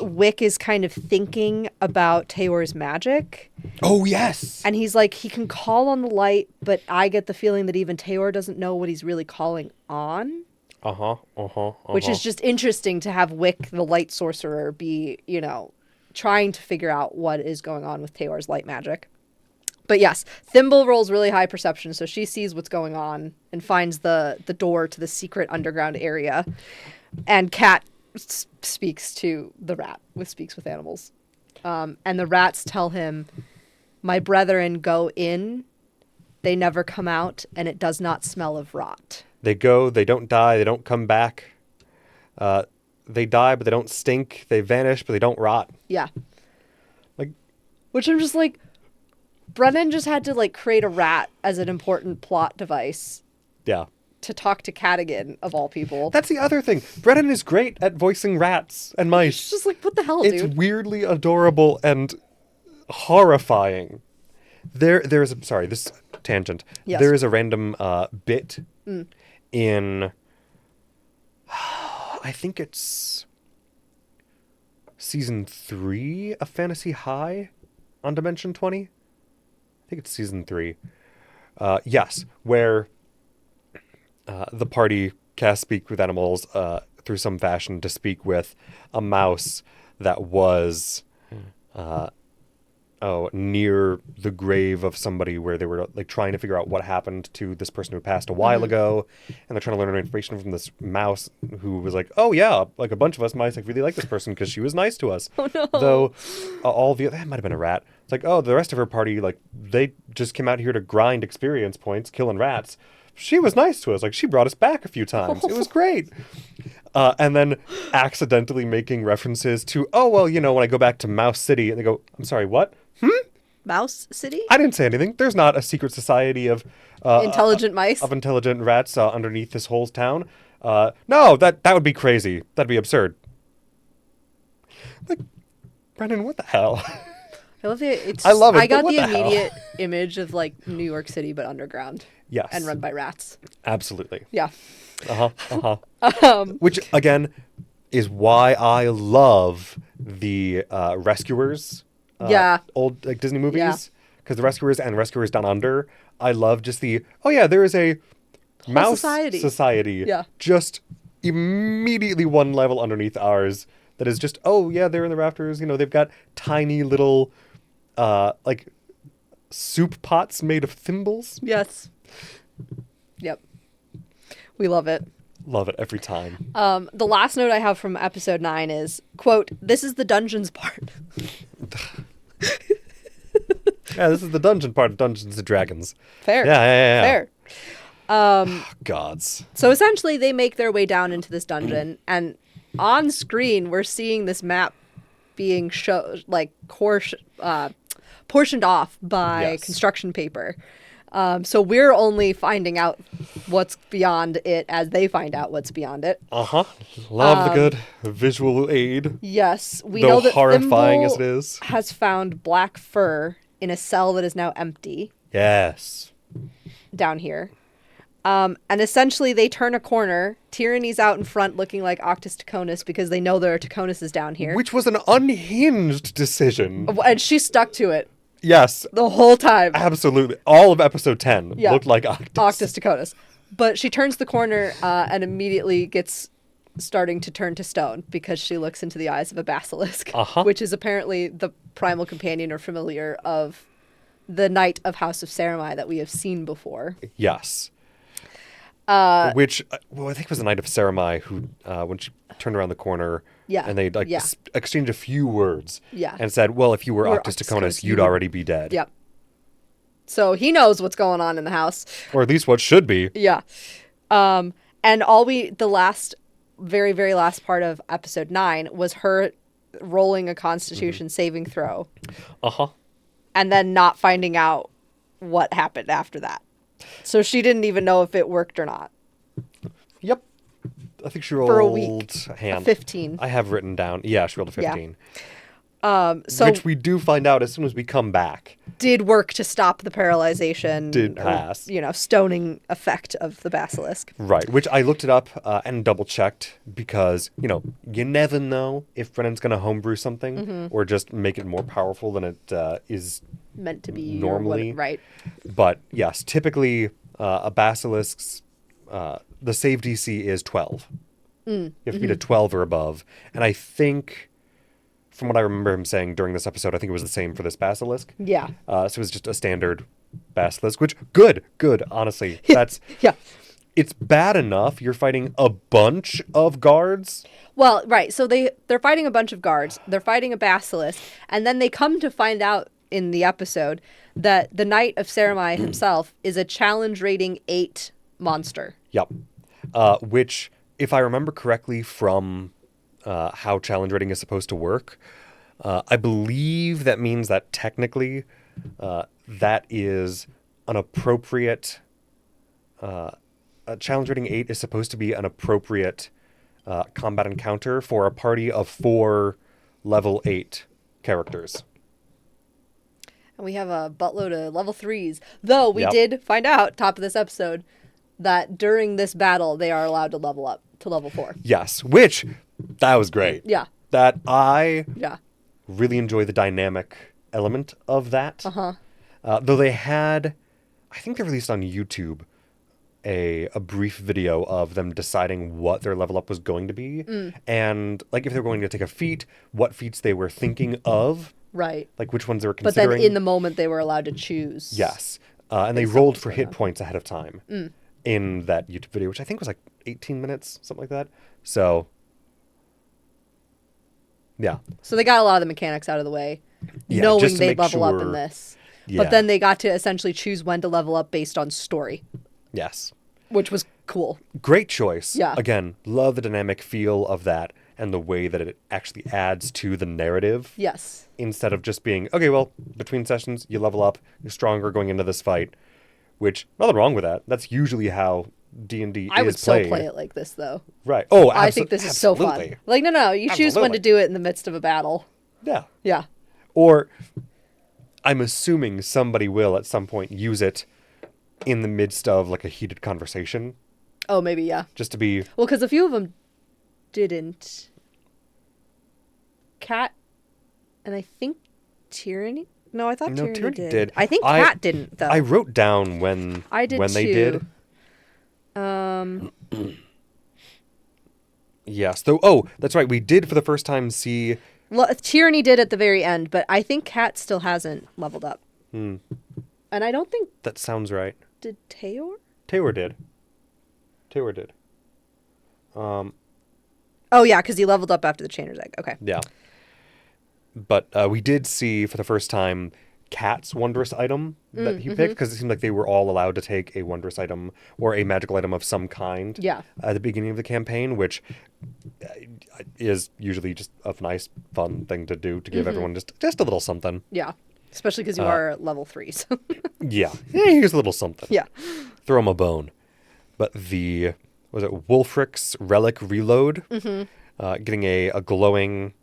Wick is kind of thinking about Tayor's magic.
Oh, yes.
And he's like, he can call on the light, but I get the feeling that even Tayor doesn't know what he's really calling on. Which is just interesting to have Wick, the light sorcerer, be, you know, trying to figure out what is going on with Tayor's light magic. But yes, Thimble rolls really high perception, so she sees what's going on and finds the door to the secret underground area. And Cat speaks to the rat, speaks with animals. And the rats tell him, my brethren go in, they never come out, and it does not smell of rot.
They go, they don't die, they don't come back. They die, but they don't stink. They vanish, but they don't rot.
Yeah.
Like,
which I'm just like, Brennan just had to like create a rat as an important plot device.
Yeah.
To talk to Cadigan, of all people.
That's the other thing. Brennan is great at voicing rats and mice.
It's just like, what the hell, dude?
It's weirdly adorable and horrifying. There's sorry, this tangent.
Yes.
There is a random bit in, I think it's season 3 of Fantasy High on Dimension 20. I think it's season 3. Yes, where the party cast Speak with Animals through some fashion to speak with a mouse that was near the grave of somebody where they were like trying to figure out what happened to this person who passed a while ago, and they're trying to learn information from this mouse who was like, oh yeah, like a bunch of us mice like really like this person because she was nice to us.
Oh no.
Though all the that might have been a rat. It's like, oh, the rest of her party, like they just came out here to grind experience points killing rats. She was nice to us. Like she brought us back a few times. It was great. And then accidentally making references to, oh, well, you know, when I go back to Mouse City, and they go, I'm sorry, what?
Mouse City?
I didn't say anything. There's not a secret society of
Intelligent mice?
of intelligent rats underneath this whole town. No, that would be crazy. That'd be absurd. Like, Brendan, what the hell?
I love it.
I love it.
I got
but
the
what hell?
immediate image of like New York City, but underground.
Yes.
And run by rats.
Absolutely.
Yeah.
Which, again, is why I love the Rescuers. Old like Disney movies.
Yeah.
Because the Rescuers and Rescuers Down Under, I love just the, oh yeah, there is a mouse society.
Yeah.
Just immediately one level underneath ours that is just, oh yeah, they're in the rafters. You know, they've got tiny little, like, soup pots made of thimbles.
Yes. Yep. We love it.
Love it every time.
The last note I have from episode 9 is, quote, "This is the dungeons part."
Yeah, this is the dungeon part of Dungeons and Dragons.
Fair.
Yeah.
Fair.
Gods.
So essentially they make their way down into this dungeon, and on screen we're seeing this map being portioned off by construction paper. So we're only finding out what's beyond it as they find out what's beyond it.
Love the good visual aid.
Yes. We
Though
know that
horrifying
Thimble
as it is.
has found black fur in a cell that is now empty
Yes.
down here. And essentially they turn a corner. Tyranny's out in front looking like Octus Taconis because they know there are Taconuses down here.
Which was an unhinged decision.
And she stuck to it
Yes.
the whole time.
Absolutely. All of episode 10
Yeah.
looked like Octus.
Octus Taconis. But she turns the corner and immediately gets starting to turn to stone because she looks into the eyes of a basilisk, which is apparently the primal companion or familiar of the Knight of House of Saramai that we have seen before.
Yes. Which, well, I think it was the Knight of Saramai who, when she turned around the corner, and they exchanged a few words, and said, "Well, if you were Octus Taconis, you'd already be dead."
Yep. So he knows what's going on in the house,
or at least what should be.
Yeah. And the very, very last part of episode 9 was her rolling a Constitution saving throw, and then not finding out what happened after that. So she didn't even know if it worked or not.
Yep. I think she rolled
for a week.
Hand.
15.
I have written down. Yeah, she rolled a 15.
So
which we do find out as soon as we come back.
Did work to stop the paralyzation.
Did pass.
Stoning effect of the basilisk.
Right, which I looked it up and double checked because, you never know if Brennan's going to homebrew something or just make it more powerful than it is
meant to be
normally.
Right.
But yes, typically a basilisk's, the save DC is 12. You have to beat a 12 or above. And I think, from what I remember him saying during this episode, I think it was the same for this basilisk.
Yeah.
So it was just a standard basilisk, which, good, honestly. That's
yeah.
It's bad enough you're fighting a bunch of guards.
Well, right. So they're fighting a bunch of guards. They're fighting a basilisk. And then they come to find out in the episode that the Knight of Saramai himself is a challenge rating 8 monster.
Yep. Which, if I remember correctly from how challenge rating is supposed to work, I believe that means that technically that is an appropriate... challenge rating 8 is supposed to be an appropriate combat encounter for a party of 4 level 8 characters.
And we have a buttload of level 3s. Though we did find out, top of this episode, that during this battle, they are allowed to level up to level 4.
Yes, which, that was great.
Yeah.
That I really enjoy the dynamic element of that. Though they had, I think they released on YouTube, a brief video of them deciding what their level up was going to be. And like if they were going to take a feat, what feats they were thinking of
Right.
Like which ones they were
But
considering.
then in the moment they were allowed to choose.
Yes. And they
based on
rolled
what's
for
going
hit
on.
points ahead of time in that YouTube video, which I think was like 18 minutes, something like that. So, yeah.
So they got a lot of the mechanics out of the way,
Yeah,
knowing
just to
they'd
make
level up in
sure-
this.
Yeah.
But then they got to essentially choose when to level up based on story,
Yes.
which was cool.
Great choice.
Yeah.
Again, love the dynamic feel of that and the way that it actually adds to the narrative.
Yes.
Instead of just being, okay, well, between sessions, you level up, you're stronger going into this fight, which, nothing wrong with that. That's usually how D&D
I would
is played.
so play it like this, though.
Right. Oh,
I think this is so fun. Like, no, you choose when
Absolutely.
to do it in the midst of a battle.
Yeah.
Yeah.
Or I'm assuming somebody will at some point use it in the midst of like a heated conversation,
Oh, maybe, yeah.
just to be,
Well, because a few of them didn't. Cat, and I think Tyranny. No, I thought
No,
Tyranny
Tyranny
did.
did.
I think Cat didn't, though.
I wrote down when
I did
when they
too.
did. Yes. Though. Oh, that's right. We did for the first time see.
Well, Tyranny did at the very end, but I think Cat still hasn't leveled up. And I don't think
That sounds right.
did Tayor.
Taylor did. Taylor did.
Oh yeah, because he leveled up after the Chainer's Egg. Okay.
Yeah. But we did see for the first time Cat's wondrous item that he picked, because it seemed like they were all allowed to take a wondrous item or a magical item of some kind.
Yeah.
At the beginning of the campaign, which is usually just a nice, fun thing to do to give everyone just a little something.
Yeah. Especially because you are level 3. So.
Yeah. Here's a little something.
Yeah.
Throw him a bone. But was it Wulfric's Relic Reload? Getting a glowing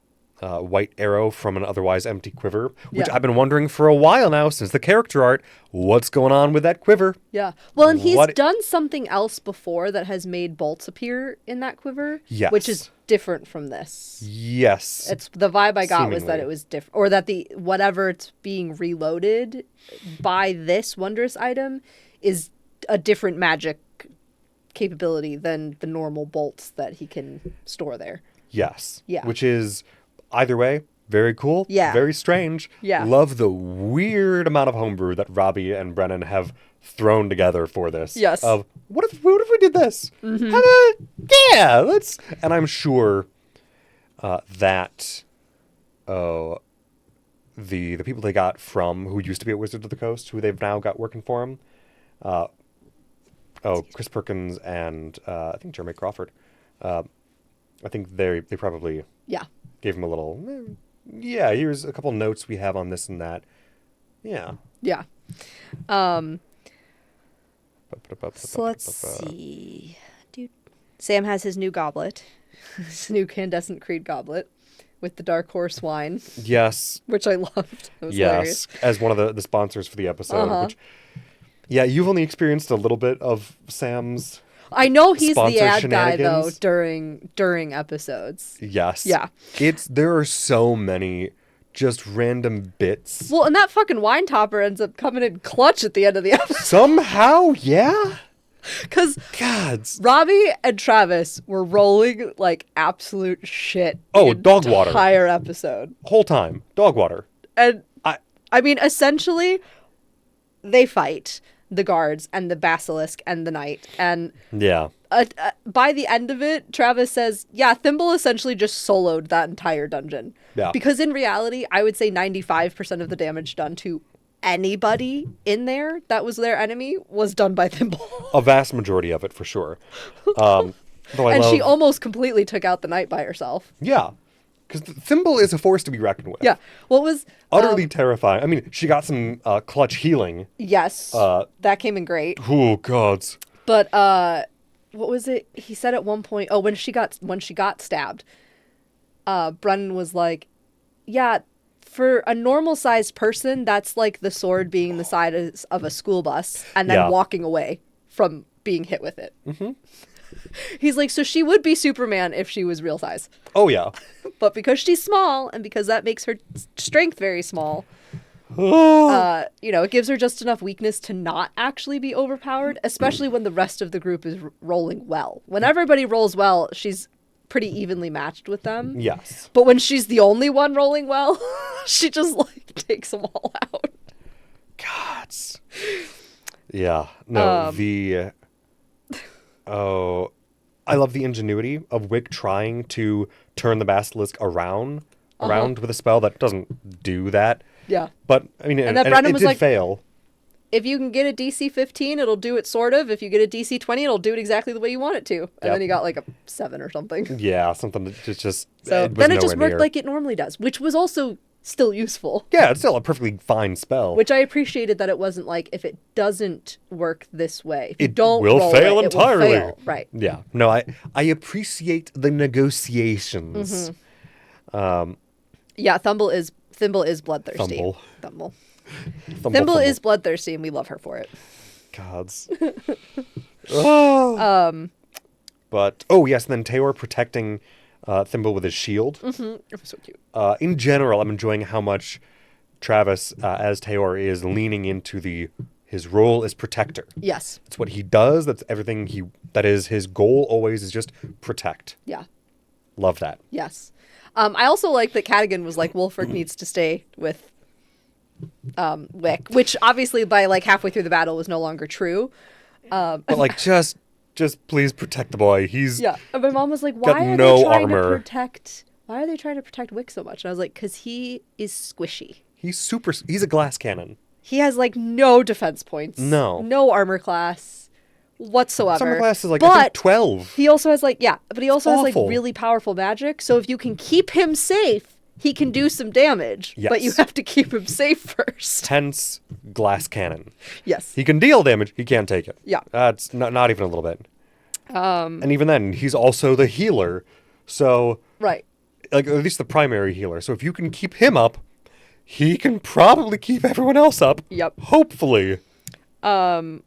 white arrow from an otherwise empty quiver, which
Yeah.
I've been wondering for a while now since the character art, what's going on with that quiver?
Yeah. Well, and he's
What-
done something else before that has made bolts appear in that quiver.
Yes.
Which is different from this.
Yes.
It's the vibe I got was that
Seemingly.
it was different, or that the whatever it's being reloaded by this wondrous item is a different magic capability than the normal bolts that he can store there.
Yes.
Yeah.
Which is, either way, very cool.
Yeah.
Very strange.
Yeah.
Love the weird amount of homebrew that Robbie and Brennan have thrown together for this.
Yes.
Of, what if we did this? How about, yeah, let's... And I'm sure that the people they got from, who used to be at Wizards of the Coast, who they've now got working for them, Chris Perkins and I think Jeremy Crawford, I think they probably
Yeah.
gave him a little, yeah, here's a couple notes we have on this and that. Yeah.
Yeah. So let's see. Dude. Sam has his new goblet, his new Candescent Creed goblet with the Dark Horse wine,
Yes.
which I loved. It was hilarious.
Yes. As one of the sponsors for the episode.
Uh-huh.
Which, yeah, you've only experienced a little bit of Sam's.
I know he's the
Sponsor
ad guy though
shenanigans.
during episodes.
Yes.
Yeah.
There are so many just random bits.
Well, and that fucking wine topper ends up coming in clutch at the end of the episode
Somehow, yeah.
because
Gods.
Robbie and Travis were rolling like absolute shit.
Oh,
the
dog water.
entire episode,
Whole time. Dog water.
and
I
I mean, essentially, they fight the guards and the basilisk and the knight, and
yeah.
by the end of it, Travis says, yeah, Thimble essentially just soloed that entire dungeon.
Yeah.
Because in reality, I would say 95% of the damage done to anybody in there that was their enemy was done by Thimble.
A vast majority of it, for sure. Though I
And
love,
she almost completely took out the knight by herself.
yeah. Because Thimble is a force to be reckoned with.
Yeah. What was...
Utterly terrifying. I mean, she got some clutch healing.
Yes. That came in great.
Oh, gods.
But what was it? He said at one point, when she got stabbed, Brennan was like, yeah, for a normal sized person, that's like the sword being the size of a school bus and then
Yeah.
walking away from being hit with it. Mm-hmm. He's like, so she would be Superman if she was real size.
Oh, yeah.
But because she's small and because that makes her strength very small, it gives her just enough weakness to not actually be overpowered, especially when the rest of the group is rolling well. When everybody rolls well, she's pretty evenly matched with them.
Yes.
But when she's the only one rolling well, She just like takes them all out.
Gods. Yeah. No, I love the ingenuity of Wick trying to turn the basilisk around with a spell that doesn't do that.
Yeah.
But, I mean,
and that Brennan was
did
like,
fail.
If you can get a DC 15, it'll do it sort of. If you get a DC 20, it'll do it exactly the way you want it to. And then he got like a 7 or something.
Yeah, something that just
so then it just worked like it normally does, which was also still useful.
Yeah, it's still a perfectly fine spell.
Which I appreciated that it wasn't like, if it doesn't work this way, if you
it
don't
will
roll
fail
it,
entirely.
It will fail. Right.
Yeah. No, I appreciate the negotiations.
Yeah, Thimble is bloodthirsty. Thimble is bloodthirsty, and we love her for it.
Gods. But yes, and then Taor protecting Thimble with his shield.
It was so cute.
In general, I'm enjoying how much Travis, as Taor, is leaning into his role as protector.
Yes,
that's what he does. That's everything that is his goal. Always is just protect.
Yeah,
love that.
Yes, I also like that Cadigan was like, Wulfric needs to stay with Wick, which obviously by like halfway through the battle was no longer true.
But like just please protect the boy. He's
and my mom was like, why are they trying to protect Wick so much? And I was like, because he is squishy.
He's a glass cannon.
He has like no defense points. No armor class whatsoever.
Armor class is like I think 12.
He also has like has like really powerful magic. So if you can keep him safe, he can do some damage, but you have to keep him safe first.
Hence, glass cannon.
Yes.
He can deal damage. He can't take it.
Yeah.
That's not even a little bit. And even then, he's also the healer. So,
right.
Like, at least the primary healer. So if you can keep him up, he can probably keep everyone else up.
Yep.
Hopefully.
So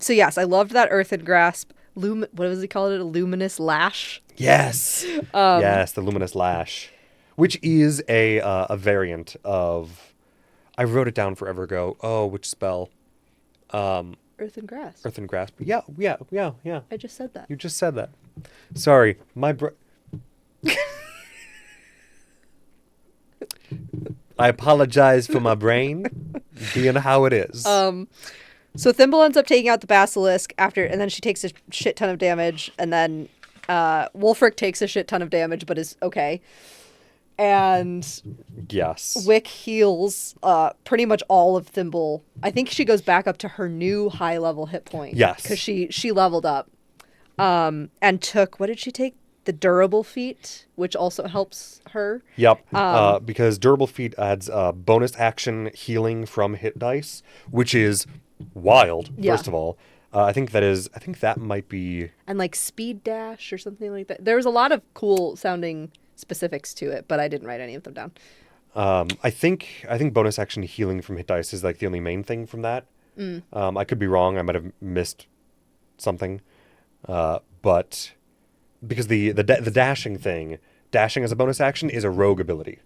yes, I loved that earthen grasp. What was he called? A luminous lash?
Yes. Yes, the luminous lash. Which is a variant of... I wrote it down forever ago. Oh, which spell?
Earthen grasp.
Earthen grasp. Yeah.
I just said that.
You just said that. Sorry. I apologize for my brain being how it is.
So Thimble ends up taking out the basilisk and then she takes a shit ton of damage, and then Wulfric takes a shit ton of damage but is okay. And
yes,
Wick heals pretty much all of Thimble. I think she goes back up to her new high level hit point.
Yes,
because she leveled up, and took, what did she take? The durable feat, which also helps her.
Yep, because durable feat adds bonus action healing from hit dice, which is wild.
Yeah.
First of all, I think that might be,
and like speed dash or something like that. There was a lot of cool sounding specifics to it, but I didn't write any of them down.
I think bonus action healing from hit dice is like the only main thing from that. I could be wrong. I might have missed something, but because the dashing thing, dashing as a bonus action is a rogue ability.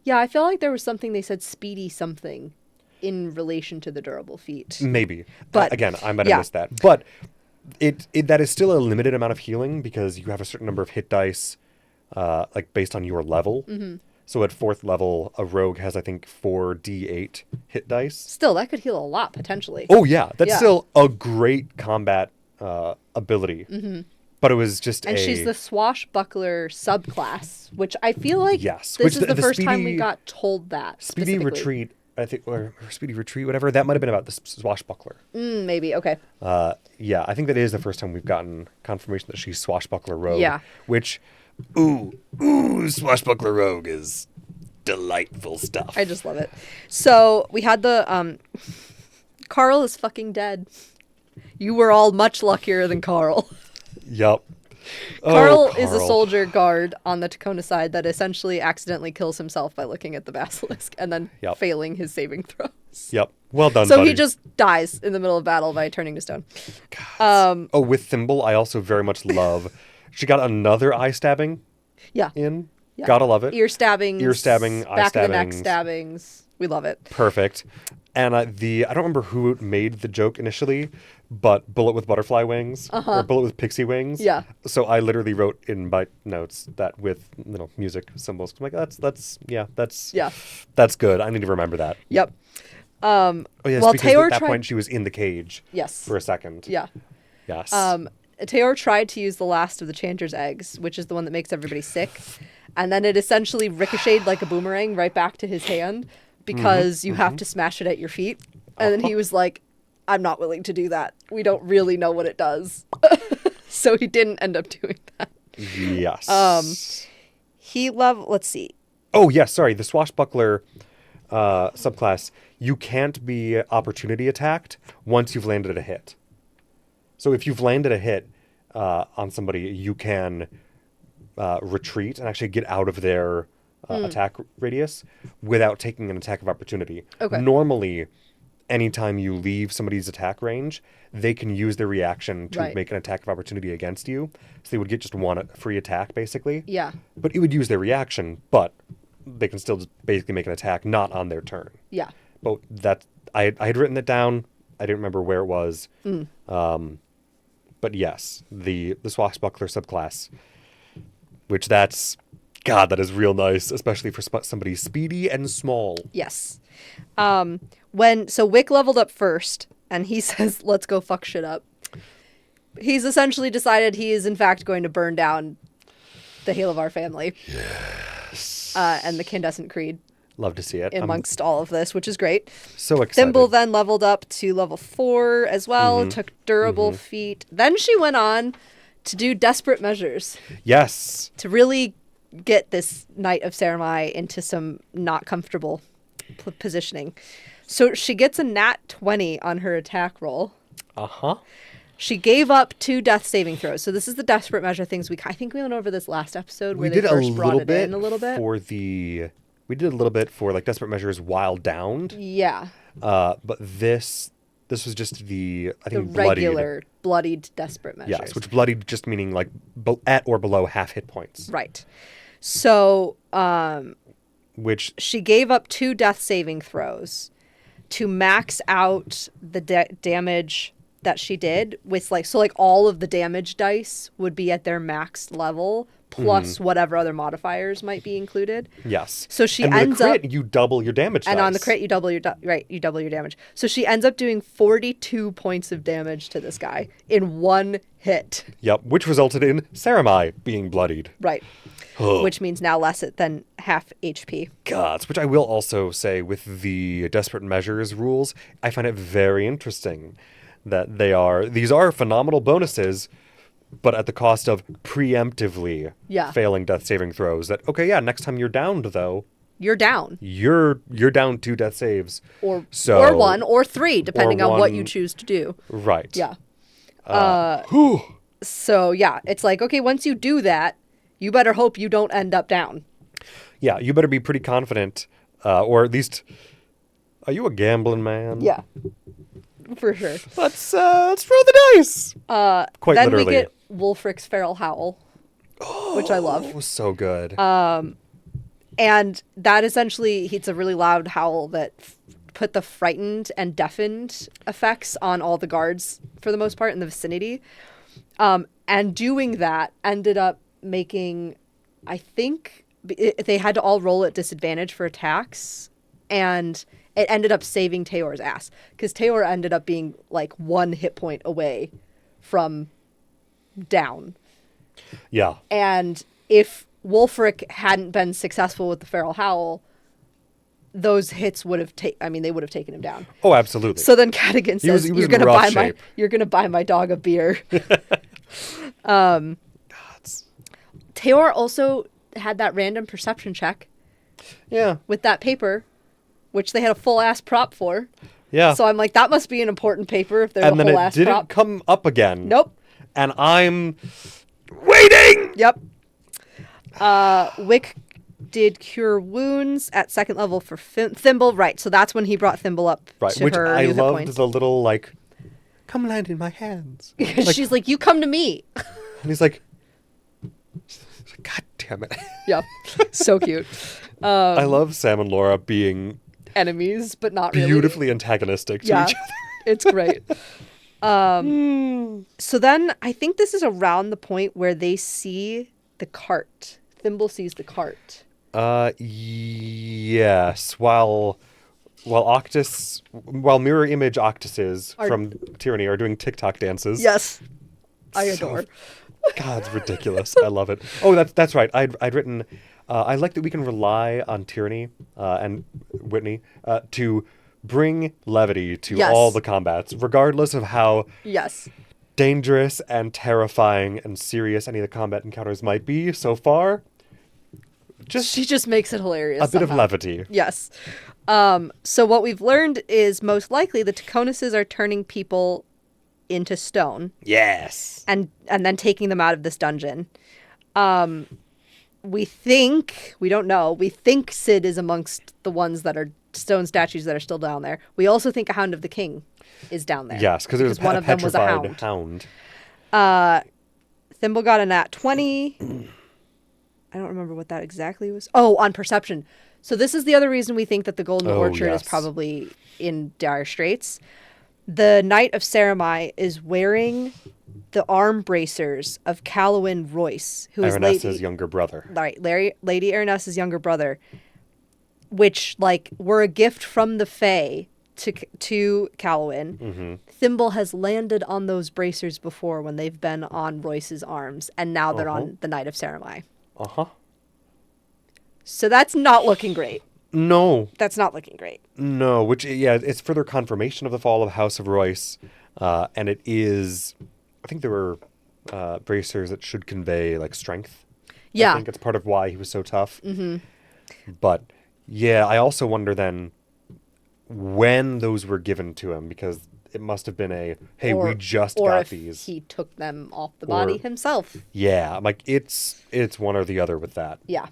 Yeah, I feel like there was something they said speedy something in relation to the durable feat.
Maybe,
but
again, I might have missed that. But it that is still a limited amount of healing because you have a certain number of hit dice. Like based on your level. So at 4th level, a rogue has, I think, 4d8 hit dice.
Still, that could heal a lot, potentially.
Oh, yeah. That's still a great combat ability. But it was just
and she's the swashbuckler subclass, which I feel like this is the first time we got told that.
Speedy retreat, I think, or speedy retreat, whatever. That might have been about the swashbuckler.
Maybe, okay.
Yeah, I think that is the first time we've gotten confirmation that she's swashbuckler rogue.
Yeah.
Which... Ooh, swashbuckler rogue is delightful stuff.
I just love it. So we had the Carl is fucking dead. You were all much luckier than Carl.
Yup.
Carl is a soldier guard on the Tacona side that essentially accidentally kills himself by looking at the basilisk and then failing his saving throws.
Yep. Well done,
So
buddy.
he just dies in the middle of battle by turning to stone.
With Thimble, I also very much love... She got another eye stabbing in. Yeah. Gotta love it.
Ear stabbings.
Eye
back
stabbings.
of the neck stabbings. We love it.
Perfect. And I don't remember who made the joke initially, but bullet with butterfly wings or bullet with pixie wings.
Yeah.
So I literally wrote in my notes that with music symbols. I'm like, that's good. I need to remember that.
Yep.
Oh yes,
well,
because
Taylor
at that point she was in the cage.
Yes.
For a second.
Yeah.
Yes.
Taylor tried to use the last of the Chanter's eggs, which is the one that makes everybody sick, and then it essentially ricocheted like a boomerang right back to his hand because you have to smash it at your feet. And then he was like, I'm not willing to do that. We don't really know what it does. So he didn't end up doing that.
Yes.
Let's see.
Oh, yes, sorry. The swashbuckler subclass, you can't be opportunity attacked once you've landed a hit. So if you've landed a hit on somebody, you can retreat and actually get out of their attack radius without taking an attack of opportunity.
Okay.
Normally, anytime you leave somebody's attack range, they can use their reaction to make an attack of opportunity against you. So they would get just one free attack, basically.
Yeah.
But it would use their reaction, but they can still just basically make an attack not on their turn.
Yeah.
But I had written it down. I didn't remember where it was. But yes, the swashbuckler subclass, which that is real nice, especially for somebody speedy and small.
Yes. So Wick leveled up first, and he says, let's go fuck shit up. He's essentially decided he is in fact going to burn down the Halavar family.
Yes.
And the Candescent Creed.
Love to see it.
Amongst all of this, which is great.
So excited.
Thimble then leveled up to level 4 as well, took durable feat. Then she went on to do desperate measures.
Yes.
To really get this Knight of Saramai into some not comfortable positioning. So she gets a nat 20 on her attack roll. She gave up 2 death saving throws. So this is the desperate measure things. I think we went over this last episode where they first brought it in a little bit.
We did a little bit for like desperate measures while downed.
Yeah.
But this was just the
regular bloodied desperate measures.
Yes, which bloodied just meaning like at or below half hit points.
Right. So
which
she gave up 2 death saving throws to max out the damage that she did with all of the damage dice would be at their max level plus whatever other modifiers might be included.
Yes.
So she
ends
ends
up
up
you double your damage
and
dice.
on the crit you double your damage. So she ends up doing 42 points of damage to this guy in one hit.
Yep, which resulted in Saramai being bloodied.
Right. Which means now less than half HP.
Gods, which I will also say with the desperate measures rules, I find it very interesting that these are phenomenal bonuses, but at the cost of preemptively failing death saving throws. That next time you're downed though,
you're down.
You're down 2 death saves,
or 1 or 3, depending on what you choose to do.
Right.
Yeah. So yeah, it's like, okay, once you do that, you better hope you don't end up down.
Yeah, you better be pretty confident, or at least, are you a gambling man?
Yeah, for sure.
Let's roll the dice. Quite
then
literally.
We get Wulfric's Feral Howl, which I love.
Oh, so good.
And that essentially, it's a really loud howl that put the frightened and deafened effects on all the guards for the most part in the vicinity. And doing that ended up making, I think, they had to all roll at disadvantage for attacks, and it ended up saving Tayor's ass because Tayor ended up being like 1 hit point away from down.
Yeah.
And if Wulfric hadn't been successful with the Feral Howl, those hits would have they would have taken him down.
Oh, absolutely.
So then Cadigan says,
he was
you're gonna buy my dog a beer. Tayor also had that random perception check.
Yeah.
With that paper, which they had a full ass prop for.
Yeah.
So I'm like, that must be an important paper if there's a whole ass prop.
And then it didn't come up again.
Nope.
And I'm waiting.
Yep. Wick did cure wounds at 2nd level for Thimble. Right. So that's when he brought Thimble up to
which
her
I
new hit
loved
points.
the little come land in my hands.
She's like, you come to me.
And he's like, God damn it.
Yeah. So cute.
I love Sam and Laura being
enemies, but not really.
Beautifully antagonistic to each other.
It's great. So then I think this is around the point where they see the cart. Thimble sees the cart.
Yes. While mirror image octuses from Tyranny are doing TikTok dances.
Yes. I adore.
God, it's ridiculous. I love it. Oh, that's right. I'd written, I like that we can rely on Tyranny and Whitney to bring levity to all the combats, regardless of how dangerous and terrifying and serious any of the combat encounters might be so far.
She just makes it hilarious.
A bit of levity.
Yes. So what we've learned is most likely the Taconuses are turning people into stone.
Yes.
And then taking them out of this dungeon. We don't know. We think Sid is amongst the ones that are stone statues that are still down there. We also think a Hound of the King is down there.
Yes, because there's
one of them was a
hound.
Thimble got a nat 20. I don't remember what that exactly was. Oh, on perception. So this is the other reason we think that the Golden Orchard is probably in dire straits. The Knight of Saramai is wearing the arm bracers of Calowin Royce, who is
Aranessa's younger brother.
Right, Lady Aranessa's younger brother, which were a gift from the Fae to Calowin.
Mm-hmm.
Thimble has landed on those bracers before when they've been on Royce's arms, and now they're on the Knight of Saramai. So that's not looking great.
No.
That's not looking great.
No, which, it's further confirmation of the fall of House of Royce. And it is, I think there were bracers that should convey, strength.
Yeah.
I think it's part of why he was so tough. Mm-hmm. But, I also wonder then when those were given to him, because it must have been we just got these.
He took them off the body himself.
Yeah, I'm like, it's one or the other with that.
Yeah.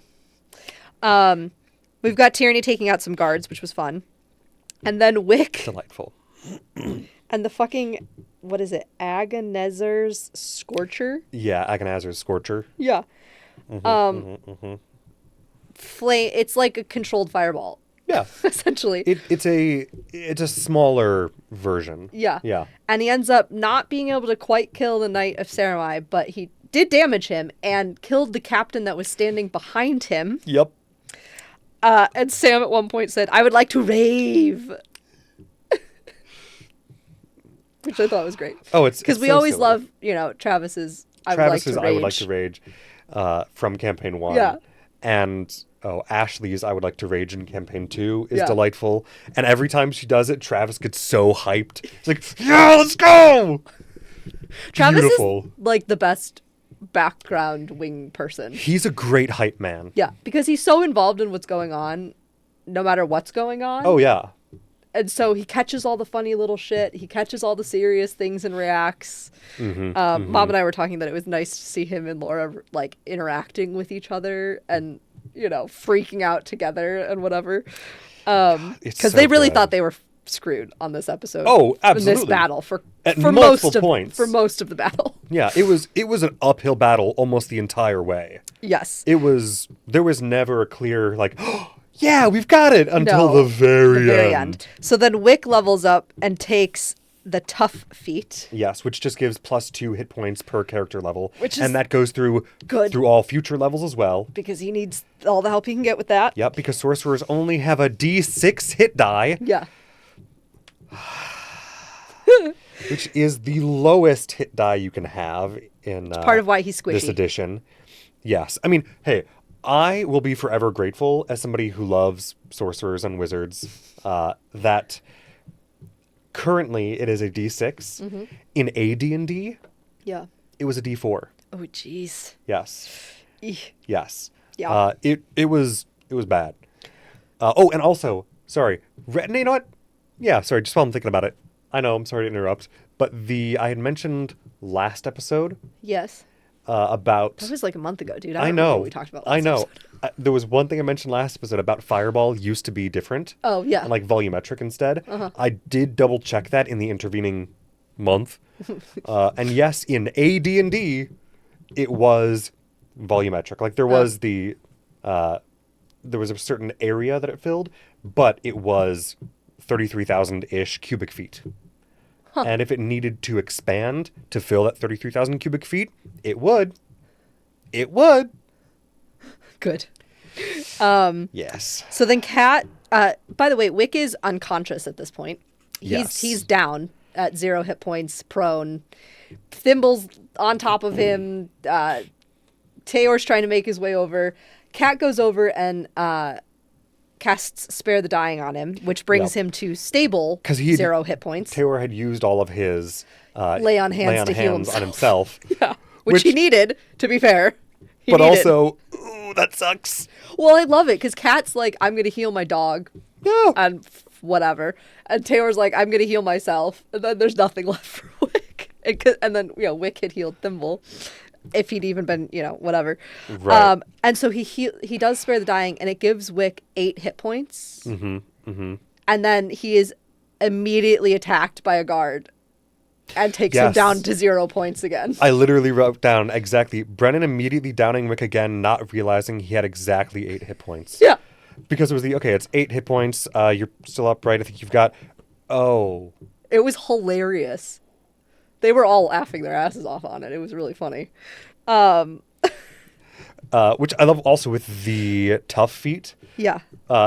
We've got Tyranny taking out some guards, which was fun. And then Wick.
Delightful.
And the fucking, what is it? Agonezer's Scorcher?
Yeah, Agonezer's Scorcher.
Yeah. Flame. It's like a controlled fireball.
Yeah.
Essentially.
It's a smaller version.
Yeah.
Yeah.
And he ends up not being able to quite kill the Knight of Saramai, but he did damage him and killed the captain that was standing behind him.
Yep.
And Sam at one point said, "I would like to rave." Which I thought was great.
Oh, it's
because we
so
always
silly.
love, Travis's I would like to rage
from campaign 1.
Yeah.
And Ashley's I would like to rage in campaign 2 is delightful. And every time she does it, Travis gets so hyped. He's like, "Yeah, let's go!"
Travis
Beautiful.
is the best background wing person.
He's a great hype man.
Yeah, because he's so involved in what's going on, no matter what's going on.
Oh, yeah.
And so he catches all the funny little shit. He catches all the serious things and reacts. Mom and I were talking that it was nice to see him and Laura interacting with each other and freaking out together and whatever. Because they really thought they were screwed on this episode.
Oh, absolutely.
In this battle for
multiple points.
For most of the battle.
Yeah, it was an uphill battle almost the entire way.
Yes.
There was never a clear yeah, we've got it until the very end.
So then Wick levels up and takes the tough feat.
Yes, which just gives +2 hit points per character level.
And
that goes through all future levels as well.
Because he needs all the help he can get with that.
Yep, because sorcerers only have a D6 hit die.
Yeah.
Which is the lowest hit die you can have in
part of why he's squishy.
This edition. Yes. I mean, hey, I will be forever grateful as somebody who loves sorcerers and wizards that currently it is a D6. Mm-hmm. In AD&D, it was a D4.
Oh, jeez.
Yes.
Eek.
Yes.
Yeah.
It was bad. And also, sorry. You know what? Yeah, sorry, just while I'm thinking about it. I know, I'm sorry to interrupt, but I had mentioned last episode.
Yes.
About...
That was a month ago, dude.
I know.
What we talked about last
episode. There was one thing I mentioned last episode about Fireball used to be different.
Oh, yeah.
And volumetric instead.
Uh-huh.
I did double check that in the intervening month. And yes, in AD&D, it was volumetric. There was there was a certain area that it filled, but it was 33,000-ish cubic feet. And if it needed to expand to fill that 33,000 cubic feet, it would. It would.
Good.
Yes.
So then Cat, by the way, Wick is unconscious at this point. He's down at 0 hit points, prone. Thimble's on top of him. Tayor's trying to make his way over. Cat goes over and casts Spare the Dying on him, which brings him to stable 0 hit points.
Tayor had used all of his
lay on hands
on himself.
Yeah, which he needed, to be fair.
But also, ooh, that sucks.
Well, I love it because Cat's like, I'm going to heal my dog.
Yeah.
And whatever. And Tayor's like, I'm going to heal myself. And then there's nothing left for Wick. And then, Wick had healed Thimble. If he'd even been, whatever.
Right.
And so he does Spare the Dying, and it gives Wick 8 hit points.
Mm-hmm. Mm-hmm.
And then he is immediately attacked by a guard and takes him down to 0 points again.
I literally wrote down exactly. Brennan immediately downing Wick again, not realizing he had exactly 8 hit points.
Yeah.
Because it was it's 8 hit points. You're still upright. I think you've got... Oh.
It was hilarious. They were all laughing their asses off on it. It was really funny.
Which I love also with the tough feat.
Yeah.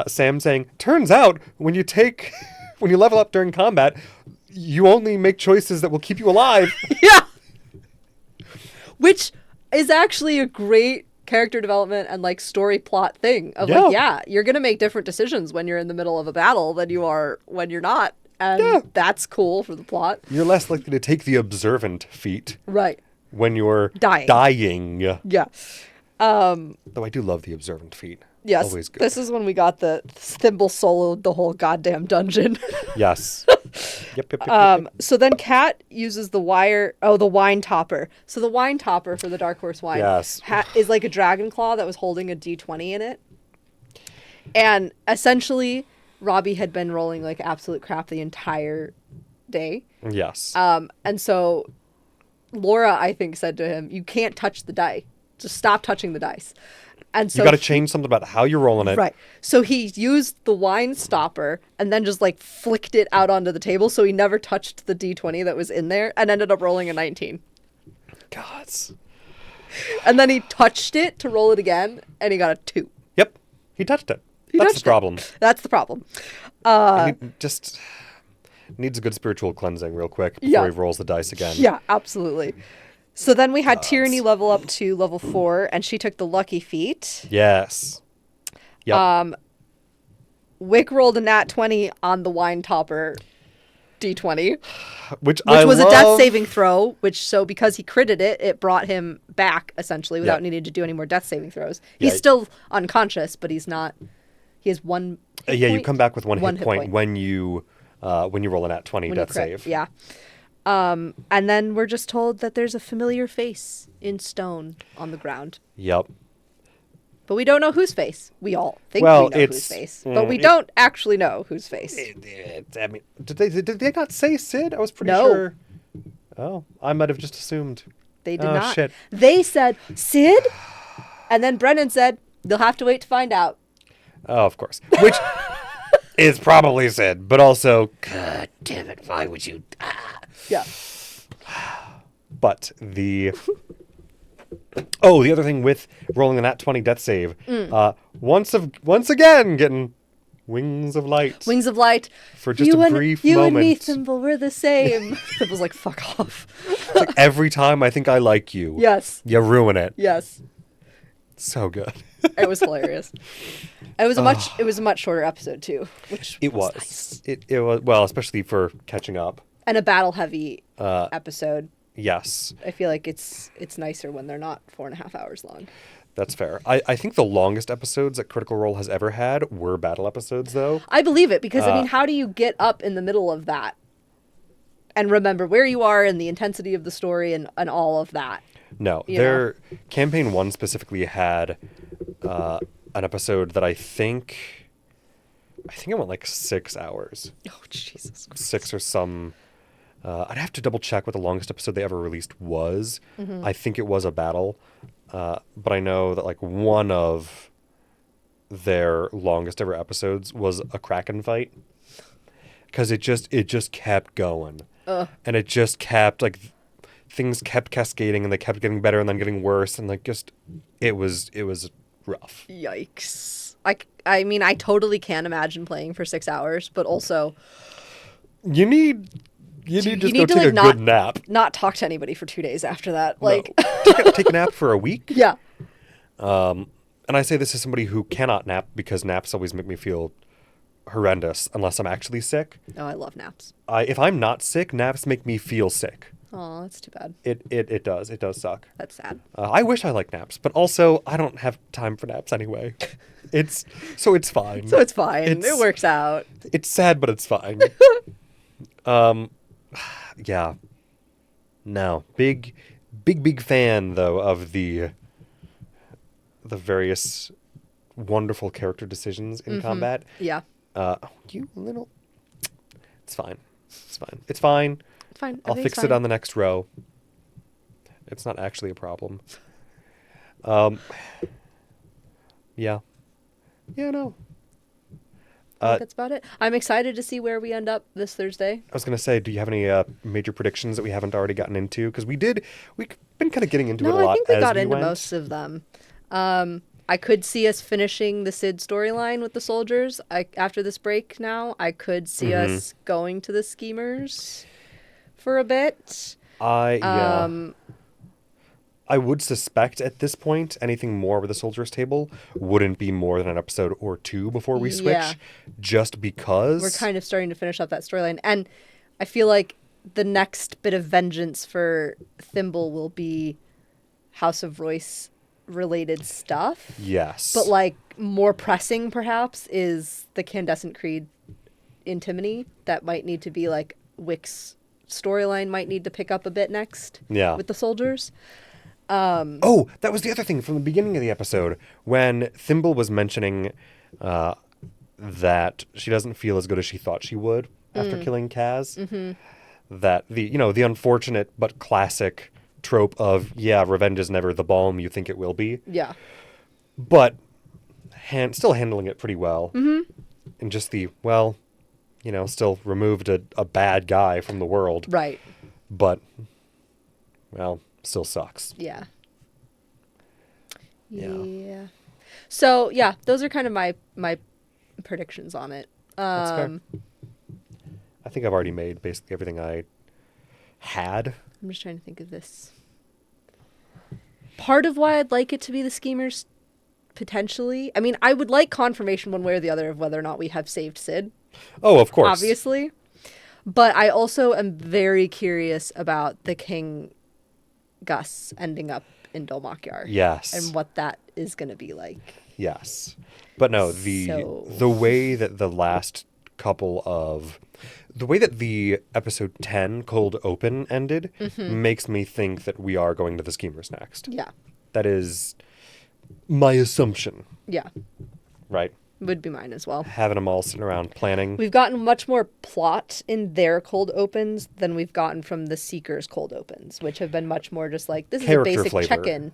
Sam saying, turns out when you level up during combat, you only make choices that will keep you alive.
Yeah. Which is actually a great character development and like story plot thing of you're going to make different decisions when you're in the middle of a battle than you are when you're not. And that's cool for the plot.
You're less likely to take the observant feat.
Right.
When you're dying.
Yeah.
Though I do love the observant feat.
Yes.
Always good.
This is when we got the Thimble soloed the whole goddamn dungeon.
Yes. Yep.
So then Cat uses the wine topper. So the wine topper for the Dark Horse wine is like a dragon claw that was holding a D20 in it. And essentially, Robbie had been rolling like absolute crap the entire day.
Yes.
And so Laura, I think, said to him, "You can't touch the die. Just stop touching the dice." And so
you got to change something about how you're rolling it.
Right. So he used the wine stopper and then just like flicked it out onto the table, so he never touched the D20 that was in there and ended up rolling a 19.
Gods.
And then he touched it to roll it again and he got a 2.
Yep. He touched it. That's the problem.
That's the problem.
Just needs a good spiritual cleansing real quick before he rolls the dice again.
Yeah, absolutely. So then we had Tyranny level up to level 4, and she took the lucky feat.
Yes. Yep.
Wick rolled a nat 20 on the wine topper D20.
Which
was a death saving throw, because he critted it, it brought him back, essentially, without needing to do any more death saving throws. He's still unconscious, but he's not... He has 1 hit point.
You come back with one hit point when you roll a nat 20 death save.
Yeah. And then we're just told that there's a familiar face in stone on the ground.
Yep.
But we don't know whose face. We all think we know whose face. But we don't actually know whose face.
I mean, did they not say Sid? I was pretty sure. Oh, I might have just assumed.
They did not.
Shit.
They said, Sid? And then Brennan said, they'll have to wait to find out.
Oh, of course. Which is probably Sid, but also, God damn it, why would you...
Yeah.
But the other thing with rolling the nat 20 death save, once again getting wings of light.
Wings of light.
For just a brief moment.
You and me, Thimble, we're the same. Thimble's like, fuck off.
Like every time I think I like you.
Yes.
You ruin it.
Yes.
So good.
It was hilarious. It was a much shorter episode too, which was nice.
It was, well, especially for catching up.
And a battle heavy episode.
Yes.
I feel like it's nicer when they're not 4.5 hours long.
That's fair. I think the longest episodes that Critical Role has ever had were battle episodes, though.
I believe it, because, how do you get up in the middle of that and remember where you are and the intensity of the story and all of that?
No. Their Campaign 1 specifically had an episode that I think it went like 6 hours.
Oh, Jesus Christ.
6 or some... I'd have to double check what the longest episode they ever released was. Mm-hmm. I think it was a battle. But I know that like one of their longest ever episodes was a Kraken fight. Because it just kept going. And it just kept, like, things kept cascading, and they kept getting better and then getting worse, and, like, just, it was rough.
Yikes. I mean, I totally can imagine playing for 6 hours, but also...
You need just go take
like,
a good nap.
Not talk to anybody for 2 days after that.
No.
Like,
take a nap for a week.
Yeah.
And I say this as somebody who cannot nap because naps always make me feel horrendous unless I'm actually sick.
Oh, I love naps.
If I'm not sick, naps make me feel sick.
Oh, that's too bad.
It does. It does suck.
That's sad.
I wish I liked naps, but also I don't have time for naps anyway. It's fine.
So it's fine. It works out.
It's sad, but it's fine. Yeah. No. Big fan though of the various wonderful character decisions in combat.
Yeah.
You little. It's fine. It's fine. It's fine.
It's fine.
I'll fix it on the next row. It's not actually a problem. Yeah. Yeah, no.
I think that's about it. I'm excited to see where we end up this Thursday.
I was going to say, do you have any major predictions that we haven't already gotten into? Because we've been kind of getting into it a lot.
No, I think we got into
went.
most of them. I could see us finishing the Sid storyline with the soldiers. After this break now, I could see us going to the schemers for a bit.
I would suspect at this point anything more with the soldiers table wouldn't be more than an episode or two before we switch, just because
we're kind of starting to finish up that storyline. And I feel like the next bit of vengeance for Thimble will be House of Royce related stuff.
Yes.
But like more pressing perhaps is the Candescent Creed Antimony that might need to be like Wick's storyline might need to pick up a bit next.
Yeah.
With the soldiers.
That was the other thing from the beginning of the episode when Thimble was mentioning that she doesn't feel as good as she thought she would after killing Kaz. Mm-hmm. That the unfortunate but classic trope of revenge is never the balm you think it will be.
Yeah.
But still handling it pretty well.
Mm-hmm.
And just still removed a bad guy from the world.
Right.
But still sucks.
Yeah. So those are kind of my predictions on it.
That's fair. I think I've already made basically everything I had.
I'm just trying to think of this. Part of why I'd like it to be the schemers, potentially. I mean, I would like confirmation one way or the other of whether or not we have saved Sid.
Oh, of course.
Obviously. But I also am very curious about the King Gus ending up in Dol Makyar.
Yes.
And what that is going to be like.
Yes. But no, the way that the way that the episode 10 Cold Open ended makes me think that we are going to the schemers next.
Yeah.
That is my assumption.
Yeah.
Right?
Would be mine as well.
Having them all sitting around planning.
We've gotten much more plot in their cold opens than we've gotten from the Seekers cold opens, which have been much more just like, this
character
is a basic
flavor.
check-in.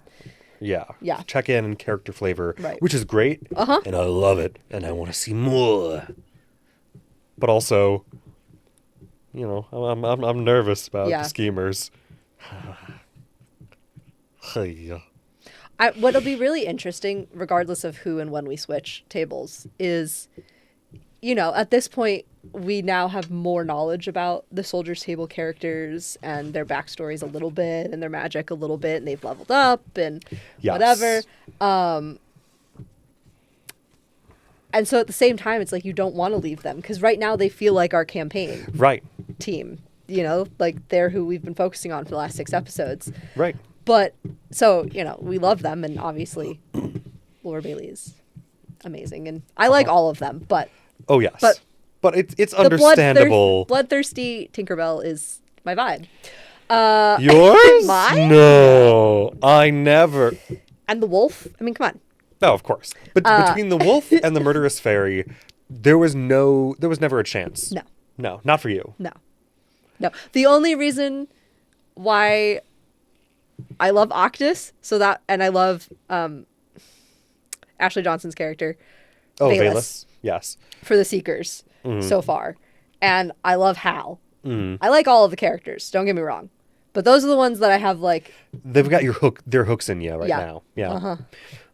Yeah.
Yeah.
Check-in and character flavor,
right.
Which is great.
Uh-huh.
And I love it. And I want to see more. But also, I'm nervous about the schemers.
What'll be really interesting, regardless of who and when we switch tables, is, at this point, we now have more knowledge about the Soldiers Table characters and their backstories a little bit and their magic a little bit, and they've leveled up and whatever. And so at the same time, it's like you don't want to leave them because right now they feel like our campaign team, like they're who we've been focusing on for the last 6 episodes.
Right.
But so, we love them. And obviously Laura Bailey is amazing. And I like all of them, but.
Oh, yes. But it's understandable.
Bloodthirsty Tinkerbell is my vibe.
Yours?
Mine?
No, I never.
And the wolf? I mean, come on.
No, of course. But between the wolf and the murderous fairy, there was never a chance. No, not for you.
No. The only reason why I love Octus, and I love Ashley Johnson's character,
Oh,
Valus
Valus. Yes.
for the Seekers so far. And I love Hal.
Mm.
I like all of the characters, don't get me wrong. But those are the ones that I have like...
They've got their hooks in you now. Yeah.
Uh-huh.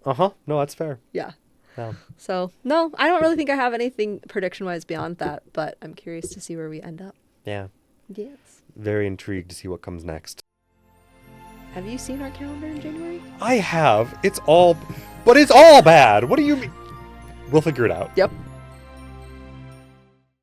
Uh-huh. No, that's fair.
Yeah.
Yeah.
So, no, I don't really think I have anything prediction-wise beyond that, but I'm curious to see where we end up.
Yeah.
Yes.
Very intrigued to see what comes next.
Have you seen our calendar in January?
I have. It's all bad. What do you mean? We'll figure it out.
Yep.